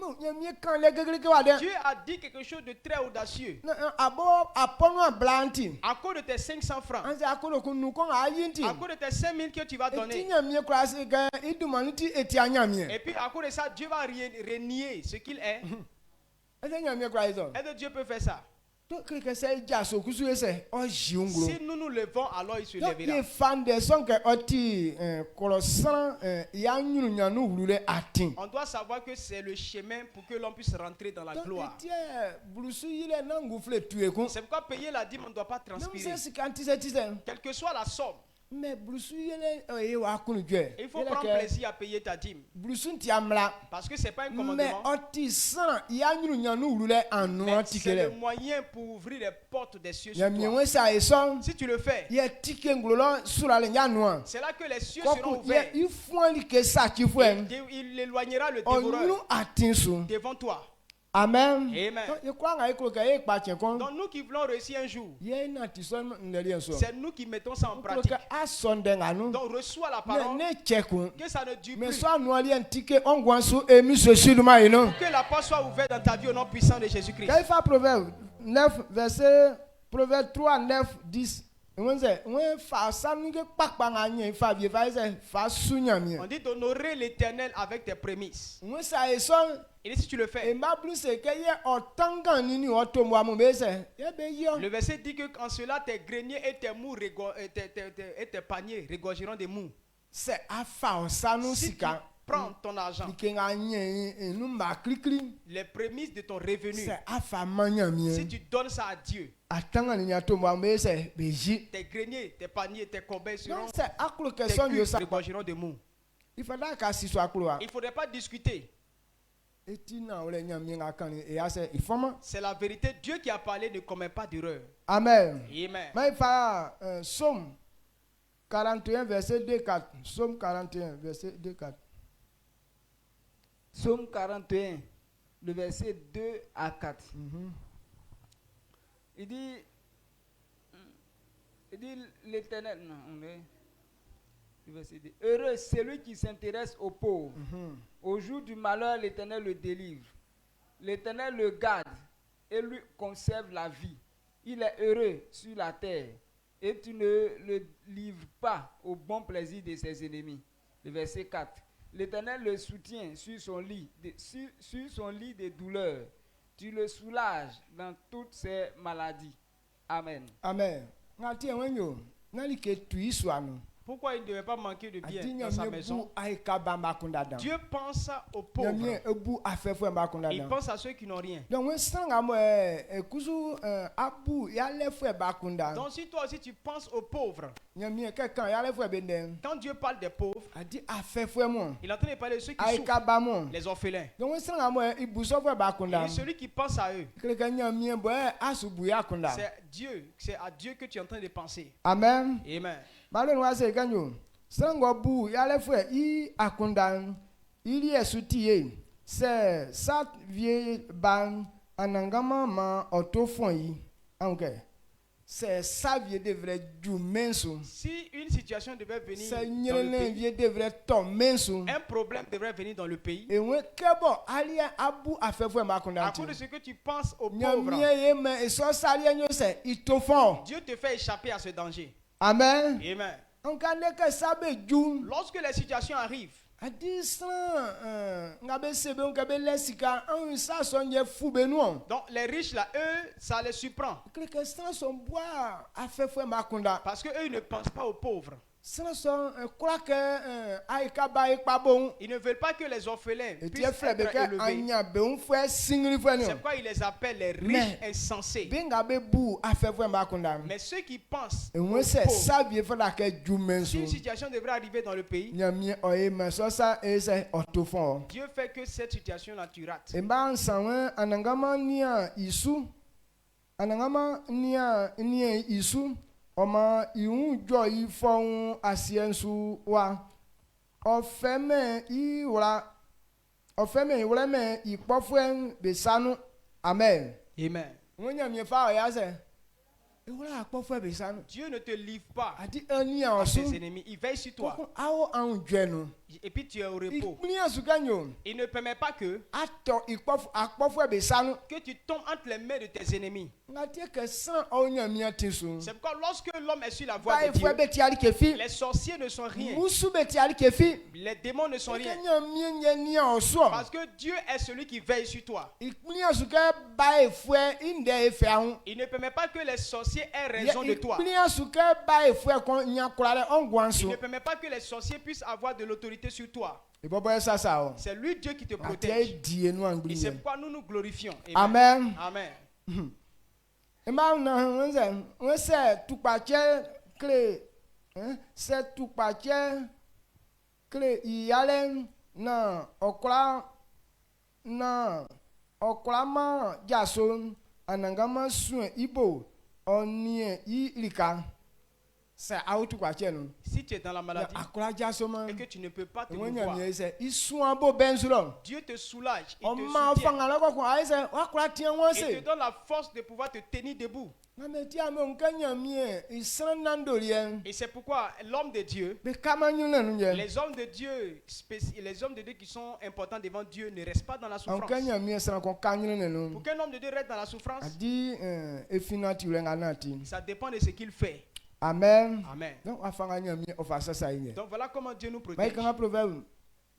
Dieu a dit quelque chose de très audacieux. À cause de tes 500 francs, à cause de tes 5000 que tu vas donner, et puis à cause de ça, Dieu va renier ce qu'il est. Est-ce que Dieu peut faire ça? Si nous nous levons, alors il se lèvera. On doit savoir que c'est le chemin pour que l'on puisse rentrer dans la gloire. C'est pourquoi payer la dîme, on ne doit pas transpirer. Quelle que soit la somme. Mais il faut prendre plaisir à payer ta dîme. Parce que ce n'est pas un commandement. Mais c'est le moyen pour ouvrir les portes des cieux sur toi. Si tu le fais, c'est là que les cieux seront ouverts. Il éloignera le dévoreur devant toi.
Amen.
Amen. Donc nous qui voulons réussir un jour, c'est nous qui mettons ça en pratique. Donc reçois la parole, que ça ne dure plus. Que la porte soit ouverte dans ta vie au nom puissant de Jésus-Christ.
Proverbe 9, verset Proverbe 3, 9, 10. On
dit d'honorer l'Éternel avec tes prémices. Et si tu le fais, le verset dit que en cela tes greniers et tes mous et tes paniers regorgeront des mous.
Si tu
prends ton argent, les prémices de ton revenu, si tu donnes ça à Dieu, tes greniers, tes paniers, tes corbeilles seront, tes cuves regorgeront de mou. Il ne faudrait pas discuter. C'est la vérité. Dieu qui a parlé ne commet pas d'erreur.
Amen.
Amen.
Psaume 41, verset 2-4. Psaume 41, verset 2-4.
Psaume 41, le verset 2 à 4. Il dit l'Éternel, heureux celui qui s'intéresse aux pauvres. Au jour du malheur, l'Éternel le délivre. L'Éternel le garde et lui conserve la vie. Il est heureux sur la terre et tu ne le livres pas au bon plaisir de ses ennemis. Le verset 4. L'Éternel le soutient sur son lit de douleur. Tu le soulages dans toutes ses maladies. Amen.
Amen.
Pourquoi il ne devait pas manquer de bien dans sa maison? Dieu pense aux pauvres. Il pense à ceux qui n'ont rien. Donc si toi aussi tu penses aux pauvres, quand Dieu parle des pauvres, il est en train de parler de ceux qui souffrent, les orphelins. Et celui qui pense à eux, c'est Dieu, c'est à Dieu que tu es en train de penser.
Amen.
Amen.
C'est ça vieille ban anangama ma autofoni. C'est ça vieille devrait du mensu.
Si une situation devait venir dans le pays, un problème devrait venir dans le pays. À cause de ce que tu penses aux pauvres, Dieu te fait échapper à ce danger.
Amen.
Amen. Lorsque les situations arrivent, donc les riches là, eux, ça les surprend. Parce que eux, ils ne pensent pas aux pauvres. Ils ne veulent pas que les orphelins puissent être élevés. C'est pourquoi ils les appellent les riches insensés. Mais ceux qui pensent aux pauvres, si une situation devrait arriver dans le pays, Dieu fait que cette situation-là tu rates.
Oma iun joy fon asiensu wa ofeme me ipofuen besanu. Amen.
Amen. Dieu ne te livre pas à tes ennemis. Il veille sur toi. Et puis tu es au repos. Il ne permet pas que tu tombes entre les mains de tes ennemis. C'est pourquoi lorsque l'homme est sur la voie de Dieu, les sorciers ne sont rien. Les démons ne sont rien. Parce que Dieu est celui qui veille sur toi. Il ne permet pas que les sorciers aient raison de toi. Il ne permet pas que les sorciers puissent avoir de l'autorité sur toi. C'est lui Dieu qui te protège. Et c'est pourquoi nous nous glorifions.
Amen.
Amen. Si tu es dans la maladie et que tu ne peux pas te mouvoir, Dieu te soulage, il te soutient et te donne la force de pouvoir te tenir debout. Et c'est pourquoi l'homme de Dieu, les hommes de Dieu qui sont importants devant Dieu ne restent pas dans la souffrance. Pour qu'un homme de Dieu reste dans la souffrance, ça dépend de ce qu'il fait.
Amen.
Amen.
Donc
voilà comment Dieu nous protège.
Proverbe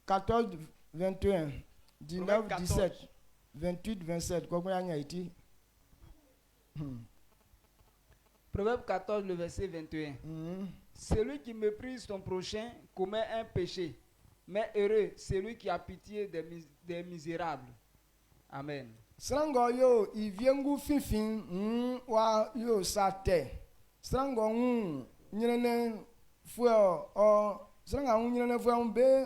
14, 21, 19, 17, 28, 27.
Proverbe 14, le verset 21. Celui qui méprise son prochain commet un péché, mais heureux celui qui a pitié des misérables. Amen.
Srango yo iviengu fifin wa yo sate. Srango nyene fo o srango nyene fo be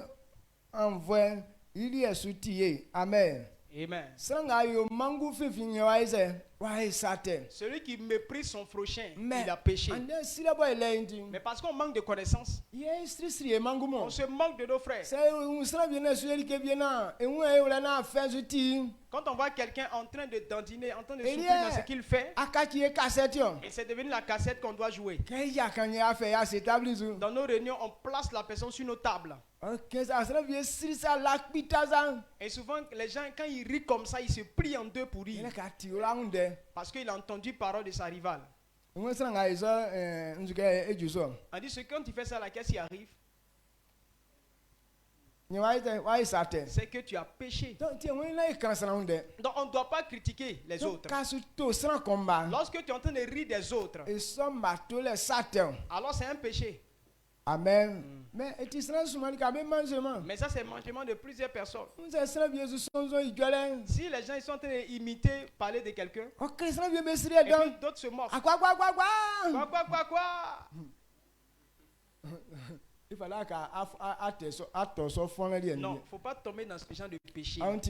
envoie il est soutien. Amen.
Amen.
Srango yo mangu fifin yo aise.
Celui qui méprise son prochain, il a péché. Mais parce qu'on manque de connaissances, on se manque de nos frères. Quand on voit quelqu'un en train de dandiner, en train de souffrir dans ce qu'il fait, et c'est devenu la cassette qu'on doit jouer. Dans nos réunions, on place la personne sur nos tables. Et souvent, les gens, quand ils rient comme ça, ils se plient en deux pour rire. Parce qu'il a entendu parole de sa rivale. On dit que quand tu fais ça, la caisse y arrive. C'est que tu as péché. Donc on ne doit pas critiquer les autres. Lorsque tu es en train de rire des autres, alors c'est un péché.
Amen. Mais
ça c'est le mangement de plusieurs personnes. Si les gens ils sont en train d'imiter, parler de quelqu'un, et puis d'autres se moquent.
Il fallait
non, il ne faut pas tomber dans ce genre de péché. Amen.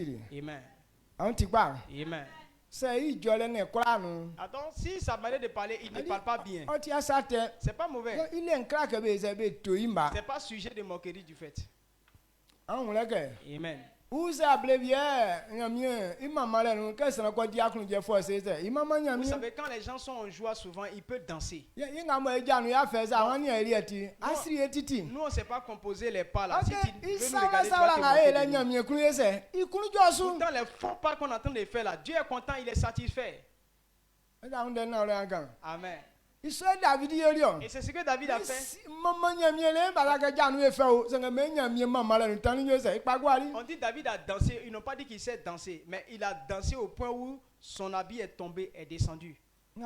Amen. Attends, si sa manière de parler, il ne parle pas bien. C'est pas mauvais. C'est pas sujet de moquerie du fait. Amen. Vous savez, quand les gens sont en joie, souvent, ils peuvent danser. Nous, on ne sait pas composer les pas là. Si tu veux nous regarder, pourtant, les faux pas qu'on est en train de faire là, Dieu est content, il est satisfait. Amen. Et c'est ce que David a fait. On dit David a dansé. Ils n'ont pas dit qu'il sait danser, mais il a dansé au point où son habit est tombé, est descendu. C'est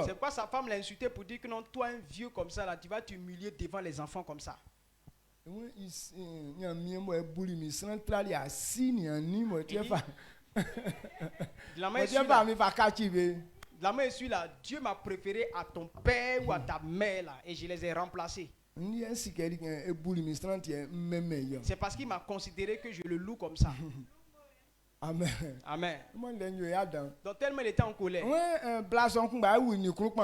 pourquoi sa femme l'a insulté pour dire que non, toi un vieux comme ça là, tu vas t'humilier devant les enfants comme ça. La main est là. Dieu m'a préféré à ton père ou à ta mère là, et je les ai remplacés. C'est parce qu'il m'a considéré que je le loue comme ça.
Amen.
Amen. Donc tellement il était en colère.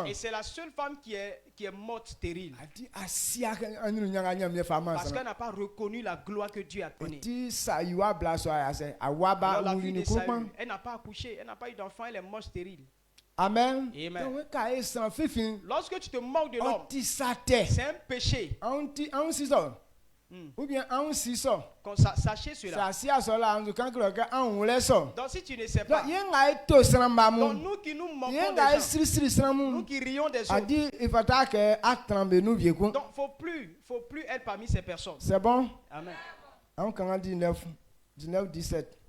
Et c'est la seule femme qui est morte stérile. Parce qu'elle n'a pas reconnu la gloire que Dieu a donnée. Elle n'a pas accouché, elle n'a pas eu d'enfant, elle est morte stérile.
Amen.
Amen. Lorsque tu te moques de l'homme, c'est un péché.
Ou bien
sachez cela. Donc si tu ne sais pas, donc nous qui nous moquons des gens, nous qui rions des autres, donc faut plus être parmi ces personnes.
C'est bon?
Amen.
19, 17.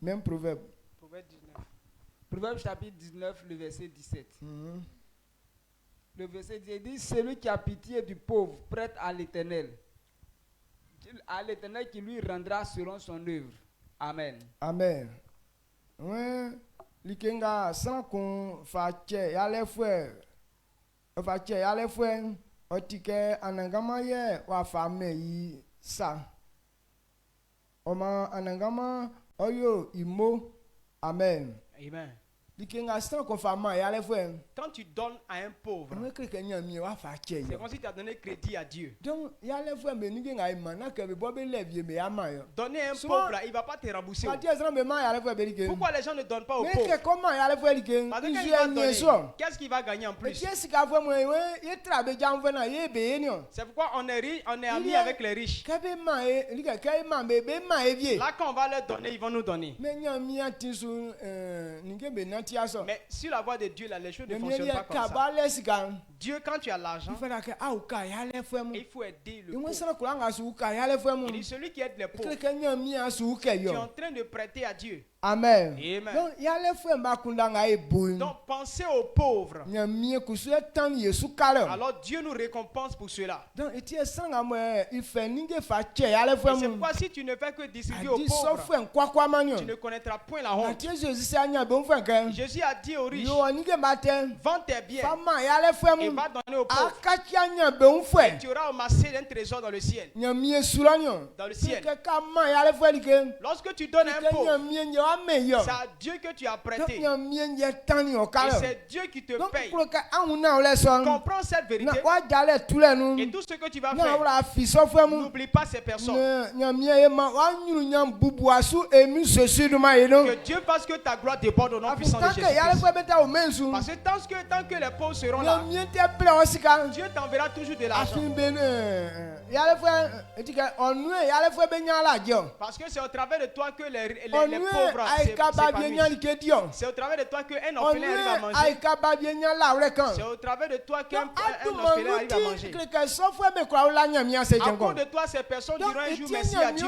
Même proverbe.
Proverbe chapitre 19, le verset 17. Le verset 10 dit, celui qui a pitié du pauvre prête à l'Éternel qui lui rendra selon son œuvre. Amen.
Amen. Ouais, likenga sans qu'on fasse yale fouet. Fasse yale fouet. Otike anangama ye wa fame yi sa. Oma anangama oyo imo. Amen.
Amen.
Quand
tu donnes à un pauvre, c'est comme si tu as donné crédit à Dieu. Donner un pauvre, il ne va pas te rembourser. Pourquoi les gens ne donnent pas aux pauvres? Parce que qu'est-ce qu'il va gagner en plus? C'est pourquoi on est amis avec les riches. Là, quand on va leur donner, ils vont nous donner. Mais sur la voie de Dieu, là, les choses ne fonctionnent pas comme ça. Dieu, quand tu as l'argent, il faut aider le pauvre. Il dit, celui qui aide les pauvres, tu es en train de prêter à Dieu.
Amen.
Amen.
Donc,
donc pensez aux pauvres. Alors Dieu nous récompense pour cela. Et c'est pourquoi si tu ne fais que distribuer aux pauvres, tu ne connaîtras point la honte. Jésus a dit aux riches, vends tes biens et va donner aux pauvres. Et tu auras amassé un trésor dans le ciel. Dans le ciel. Lorsque tu donnes un pauvre, c'est à Dieu que tu as prêté. Et c'est Dieu qui te paye. Comprends cette vérité. Et tout ce que tu vas faire, n'oublie pas ces personnes. Que Dieu fasse que ta gloire déborde au nom puissant de Jésus-Christ. Parce que tant que les pauvres seront là, Dieu t'enverra toujours de l'argent. Parce que c'est au travers de toi que les pauvres s'épanouissent. C'est au travers de toi qu'un orphelin arrive à manger. C'est au travers de toi qu'un orphelin arrive à manger. À cause de toi, ces personnes diront un jour merci à Dieu.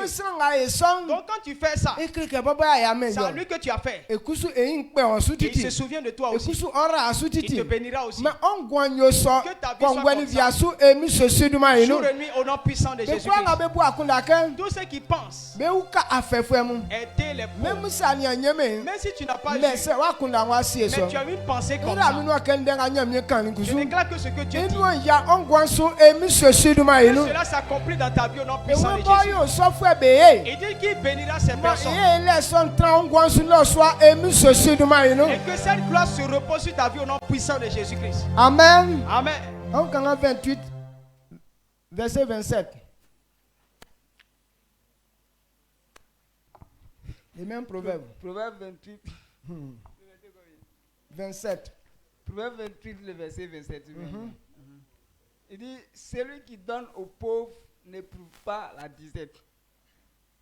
Donc quand tu fais ça, c'est à lui que tu as fait. Et il se souvient de toi aussi. Il te bénira aussi. Que ta vie soit comme ça. Jour et nuit au nom puissant de Jésus-Christ. Tous ceux qui pensent aider les pauvres, même si tu n'as pas vu, mais tu as une pensée comme ça, je déclare que ce que Dieu dit, cela s'accomplit dans ta vie au nom puissant de Jésus. Il dit qu'il bénira ces personnes. Et que cette gloire se repose sur ta vie au nom puissant de Jésus-Christ.
Amen.
Amen.
28, verset 27. Les mêmes proverbes.
Proverbe 28.
27.
Proverbe 28, le verset 27. Il dit, celui qui donne aux pauvres n'éprouve pas la disette.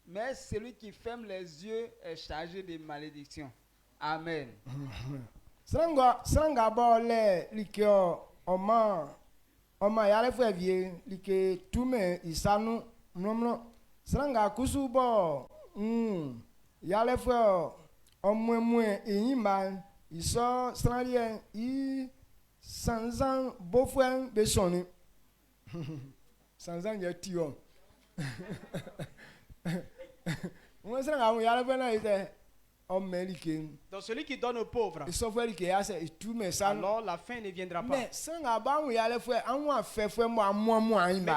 Mais celui qui ferme les yeux est chargé de malédiction. Amen.
Sranga bole likyo oma yale fwe vie like tume isanu nomno sranga kusubo yale fwe omwemwe inyima iso sranlie I sanzan bofwen besoni sanzan yetio on sranga mu yale fwe na ite.
Donc celui qui donne aux pauvres, alors la fin ne viendra pas. Mais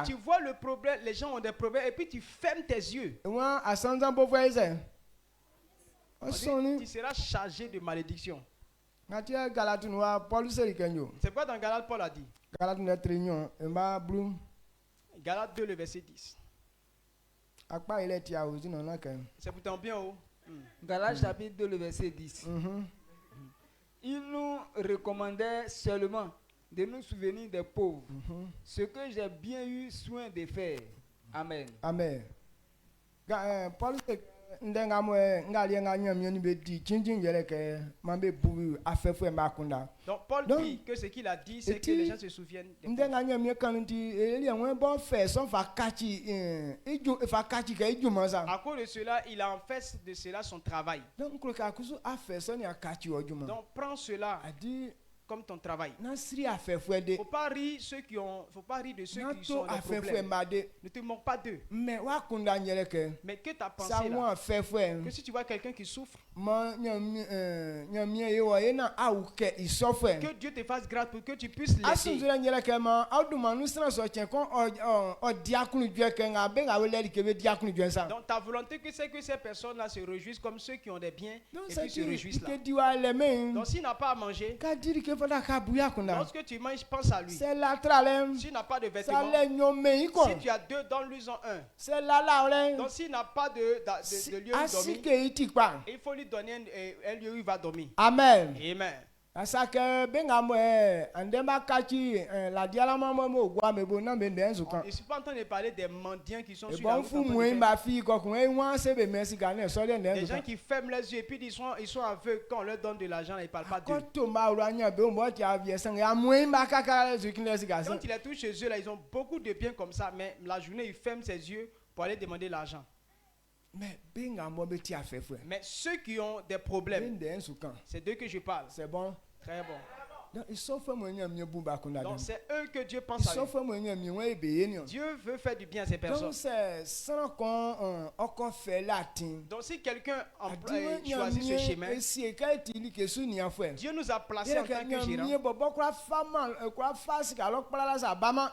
tu vois le problème, les gens ont des problèmes et puis tu fermes tes yeux. Tu seras chargé de malédiction. C'est quoi dans Galates Paul a dit? Galates 2 le verset 10. C'est pour ton bien haut.
Galates chapitre 2, le verset 10. Il nous recommandait seulement de nous souvenir des pauvres, ce que j'ai bien eu soin de faire. Amen.
Amen. Paul donc
Paul dit que ce qu'il a dit, c'est que les gens se souviennent des pauvres. À cause de cela, il a en fait de cela son travail. Donc prends cela comme ton travail. Faut pas rire ceux qui ont, faut pas rire de ceux qui sont des problèmes. Ne te moque pas d'eux. Mais que ta pensée là, que si tu vois quelqu'un qui souffre, que Dieu te fasse grâce pour que tu puisses l'aider. Donc ta volonté c'est que ces personnes là se réjouissent comme ceux qui ont des biens et qui se réjouissent là. Donc s'il n'a pas à manger, lorsque tu manges, pense à lui. S'il n'a pas de vêtements, si tu as deux, donne-lui-en un. Donc s'il n'a pas de lieu où dormir, il faut lui donner un lieu où il va dormir.
Amen.
Amen.
Je ne suis pas
en train de parler des mendiants qui sont sur la route. Des gens qui ferment les yeux et puis ils sont aveugles quand on leur donne de l'argent, ils ne parlent pas d'eux. Quand il est tout chez eux, là, ils ont beaucoup de biens comme ça, mais la journée, ils ferment ses yeux pour aller demander l'argent. Mais ceux qui ont des problèmes, c'est d'eux que je parle. C'est bon? Très bon. Donc c'est eux que Dieu pense à eux. Dieu veut faire du bien à ces personnes. Donc si quelqu'un choisit ce chemin, Dieu nous a placés en tant que gérants.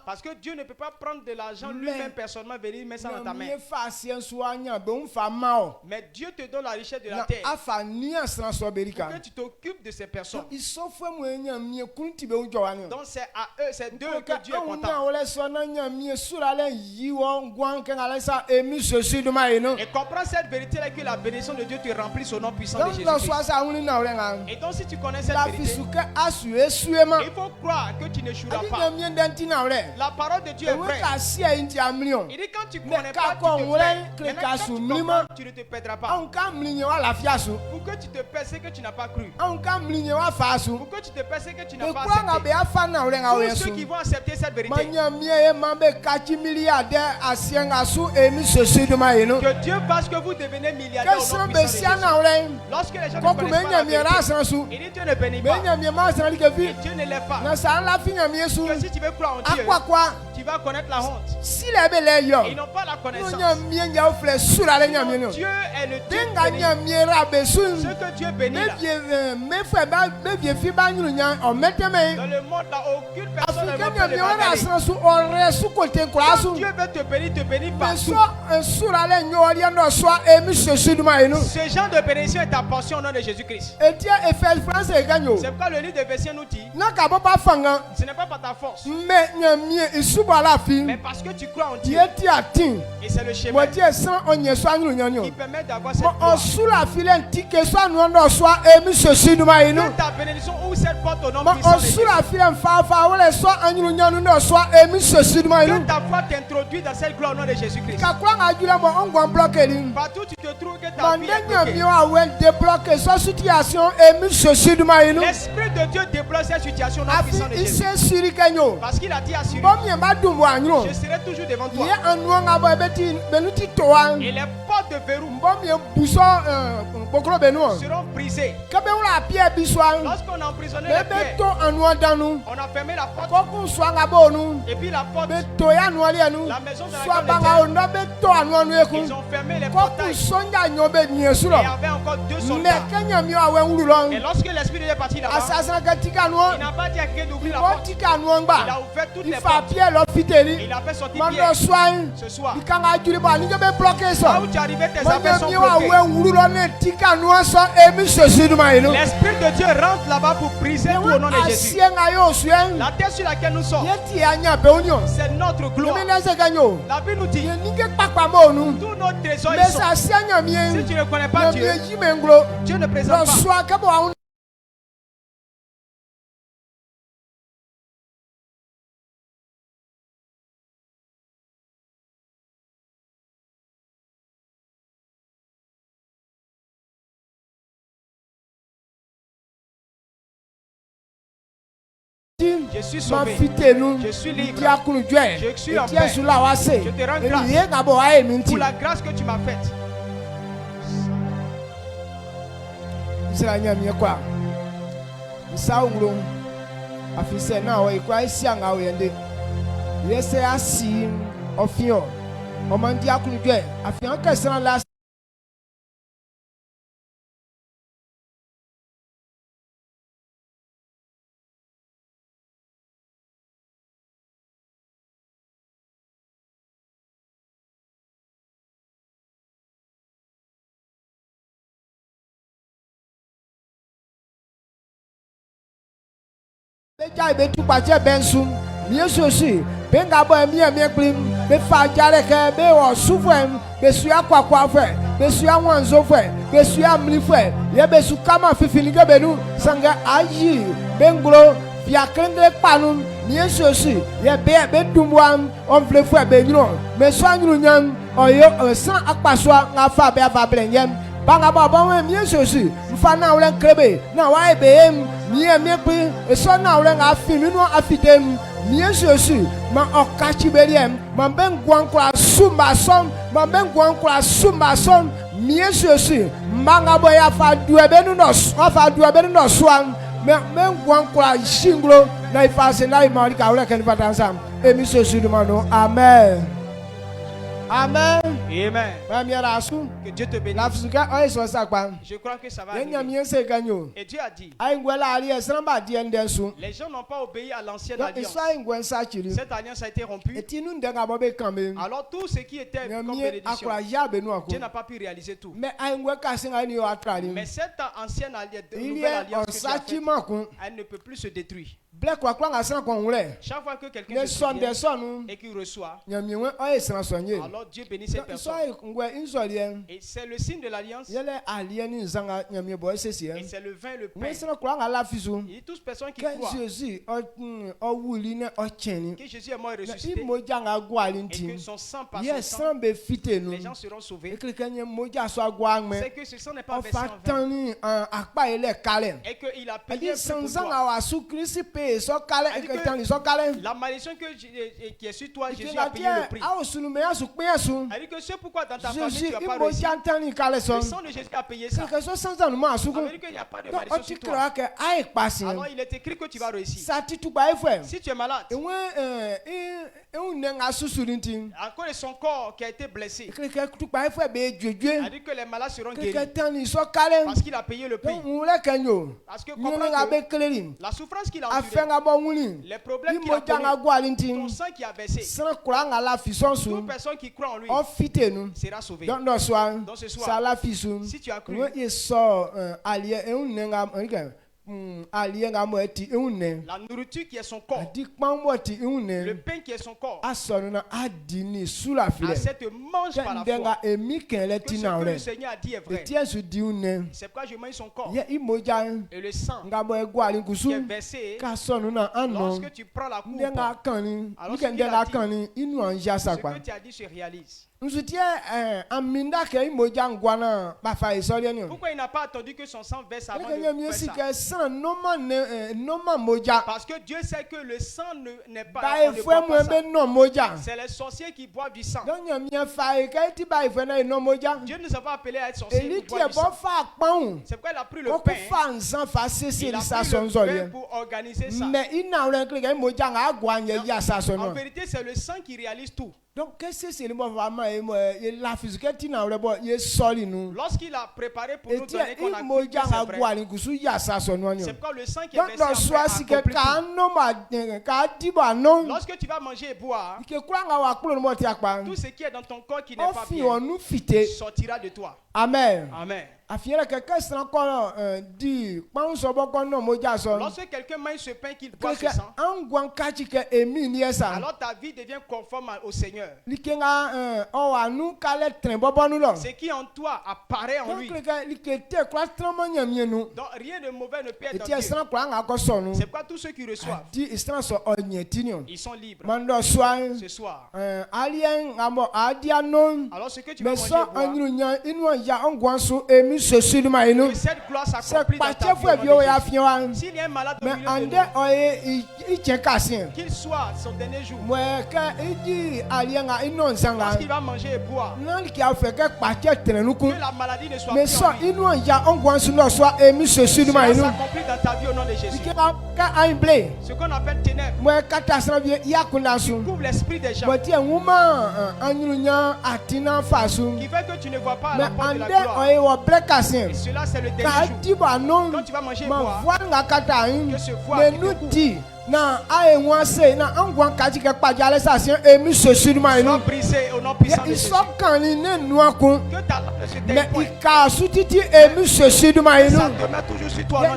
Parce que Dieu ne peut pas prendre de l'argent lui-même personnellement, venir mettre ça dans ta main. Mais Dieu te donne la richesse de la terre pour que tu t'occupes de ces personnes. Donc c'est à eux, c'est d'eux que Dieu est content. Et comprends cette vérité-là, que la bénédiction de Dieu te remplit son nom puissant de Jésus-Christ. Et donc si tu connais cette vérité, il faut croire que tu n'échoueras pas. La parole de Dieu est vraie. Il dit quand tu ne connais pas, tu te perds. Tu ne te perdras pas. Pour que tu te perds, c'est que tu n'as pas cru. Pour que tu te perds, c'est que tu n'as pas accepté. Tous ceux qui vont accepter cette vérité, que Dieu fasse que vous devenez milliardaires au nom puissant de Jésus. Lorsque les gens ne connaissent pas la vérité, il dit Dieu ne bénit pas. Et Dieu ne l'est pas. Que si tu veux croire en Dieu, tu vas connaître la honte. Ils n'ont pas la connaissance. Dieu est le Dieu béni. Ce que Dieu bénit là, dans le monde là, aucune personne ne peut le bénir. Quand Dieu veut te bénir partout. Ce genre de bénédiction est ta portion au nom de Jésus-Christ. C'est pourquoi le livre de Verset nous dit, ce n'est pas par ta force, mais parce que tu crois en Dieu. Et c'est le chemin qui permet d'avoir cette gloire. Que ta bénédiction ouvre cette porte au nom puissant de Jésus. Que ta foi t'introduit dans cette gloire au nom de Jésus-Christ. Partout tu te trouves que ta vie est bloquée. L'Esprit de Dieu débloque cette situation au nom puissant de Jésus. Parce qu'il a dit à Syrie, je serai toujours devant toi. Et les portes de verrou seront brisées. Lorsqu'on a emprisonné les pierres, on a fermé la porte. Et puis la porte, la maison de laquelle ils ont fermé les portails. Et il y avait encore deux soldats. Et lorsque l'Esprit de Dieu est parti là-bas, il n'a pas dit à quelqu'un d'ouvrir la porte. Il a ouvert toutes les portes. Et il a fait sortir Pierre. Ce soir, là où tu arrivais, tes affaires sont bloquées. L'Esprit de Dieu rentre là-bas pour briser tout au nom de Jésus. La terre sur laquelle nous sommes, c'est notre gloire. La Bible nous dit, tous nos trésors y sont. Si tu ne connais pas Dieu, Dieu ne présente pas. Je suis sauvé. Je suis libre. Je suis en paix. Je te rends grâce pour la grâce que tu m'as faite.
afise na o ikwa isi anga o yende yese asi ofio o mandi akuludwe afian kesran la Jai betu pache bensum Yesu si benga bo mi plim be fa jare ke be o sufem be suya kwakwa fe be suya wanzo fe be suya mli fe ye be su kama fifilige benu sanga ayi bengro via krendre panum Yesu si ye be dumwam on vle fe be nyro me so anyru nyam oyo san akpaswa ngafa be ava blenyem banga baba mi Yesu si mfa na wlen krebe na wa be mi pe eso na wlen afimi no afidem mi Yesu si ma okachi beriem ma ben gwankwa sumba som ma ben gwankwa sumba som mi Yesu si manga boya fa duebe no soan me gwankwa shinglo na ifase na imari ka wlen kan fatansa emi Yesu ma no amen. Amen.
Amen.
Que Dieu te bénisse.
Je crois que ça va arriver. Et Dieu a dit, les gens n'ont pas obéi à l'ancienne alliance. Cette alliance a été rompue. Alors tout ce qui était comme bénédiction, Dieu n'a pas pu réaliser tout. Mais cette ancienne alliance, nouvelle alliance, elle ne peut plus se détruire. Chaque fois que quelqu'un se souvient et qu'il reçoit, alors Dieu bénit cette personne. Et c'est le signe de l'alliance. Et c'est le vin et le pain. Et toutes les personnes qui croient que Jésus est mort et ressuscité, et que son sang par son sang, les gens seront sauvés. C'est que ce sang n'est pas versé en vain. Et qu'il a payé pour toi. La malédiction qui est sur toi, Jésus a payé le prix. Elle dit que c'est pourquoi dans ta famille tu n'as pas réussi. Le sang de Jésus a payé ça. Elle dit qu'il n'y a pas de malédiction sur toi. Alors il est écrit que tu vas réussir. Si tu es malade, à cause de son corps qui a été blessé, elle dit que les malades seront guéris. Parce qu'il a payé le prix. Parce que la souffrance qu'il a endurée, les problèmes qu'il a connus, ton sang qui a versé, toute personne qui croit en lui sera sauvée. Donc ce soir, si tu as cru, la nourriture qui est son corps, le pain qui est son corps, à cette mange par la foi que ce que le Seigneur a dit est vrai. C'est pourquoi je mange son corps et le sang qui est versé. Lorsque tu prends la coupe, alors ce que tu as dit se réalise. Pourquoi il n'a pas attendu que son sang verse avant de faire ça? Parce que Dieu sait que le sang n'est pas. C'est les sorciers qui boivent du sang. Dieu ne nous a pas appelés à être sorciers pour boire du sang. C'est pourquoi il a pris le pain. Il a pris le pain pour organiser ça. En vérité, c'est le sang qui réalise tout. Donc, qu'est-ce que c'est le moment la physique lorsqu'il a préparé pour nous donner qu'on a cru que c'est vrai. C'est pourquoi le sang qui est versé a accompli tout. Lorsque tu vas manger et boire, tout ce qui est dans ton corps qui n'est pas bien sortira de toi. Amen. Amen. Lorsque quelqu'un mange ce pain qu'il boit ce sang, alors ta vie devient conforme au Seigneur. Ce qui en toi apparaît en lui. Donc rien de mauvais ne peut être dans Dieu. C'est pourquoi tous ceux qui reçoivent, ils sont libres. Ce soir, alors ce que tu vas manger et boire, que cette gloire s'accomplit dans ta vie. S'il y a un malade au milieu de nous, qu'il soit son dernier jour, lorsqu'il va manger et boire, que la maladie ne soit plus en lui. Que ça s'accomplit dans ta vie au nom de Jésus. Ce qu'on appelle ténèbres. Qui couvre l'esprit des gens. Qui fait que tu ne vois pas la porte de la gloire. Et cela c'est le dernier jour. Quand tu vas manger et boire, que ce voile qui te na aye se na angwan kaji ke paja le sasien emi sesuru ma inu iso kan ni nenu akun mais ika sutiti emi sesuru ma inu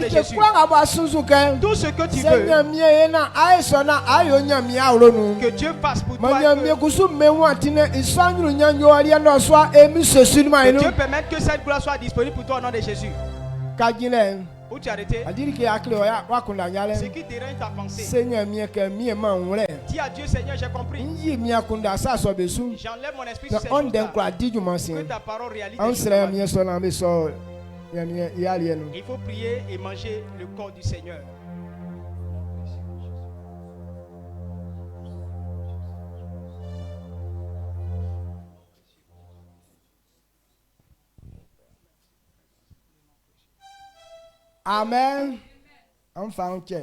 ke kwa aba sunzu ke tout ce que tu veux nyamie na aye so na ayo nyamie awronu que Dieu fasse pour toi nyamie kusu mewu atine iso anyuru nyanyo ari na so emi sesuru ma inu Dieu permet que cette gloire soit disponible pour toi au nom de Jésus kajile. Où tu as arrêté? Ce qui dérange ta pensée. Dis à Dieu, Seigneur, j'ai compris. J'enlève mon esprit sur ces choses-là. Que ta parole réalise. Il faut prier et manger le corps du Seigneur.
Amen. Enfin, ok.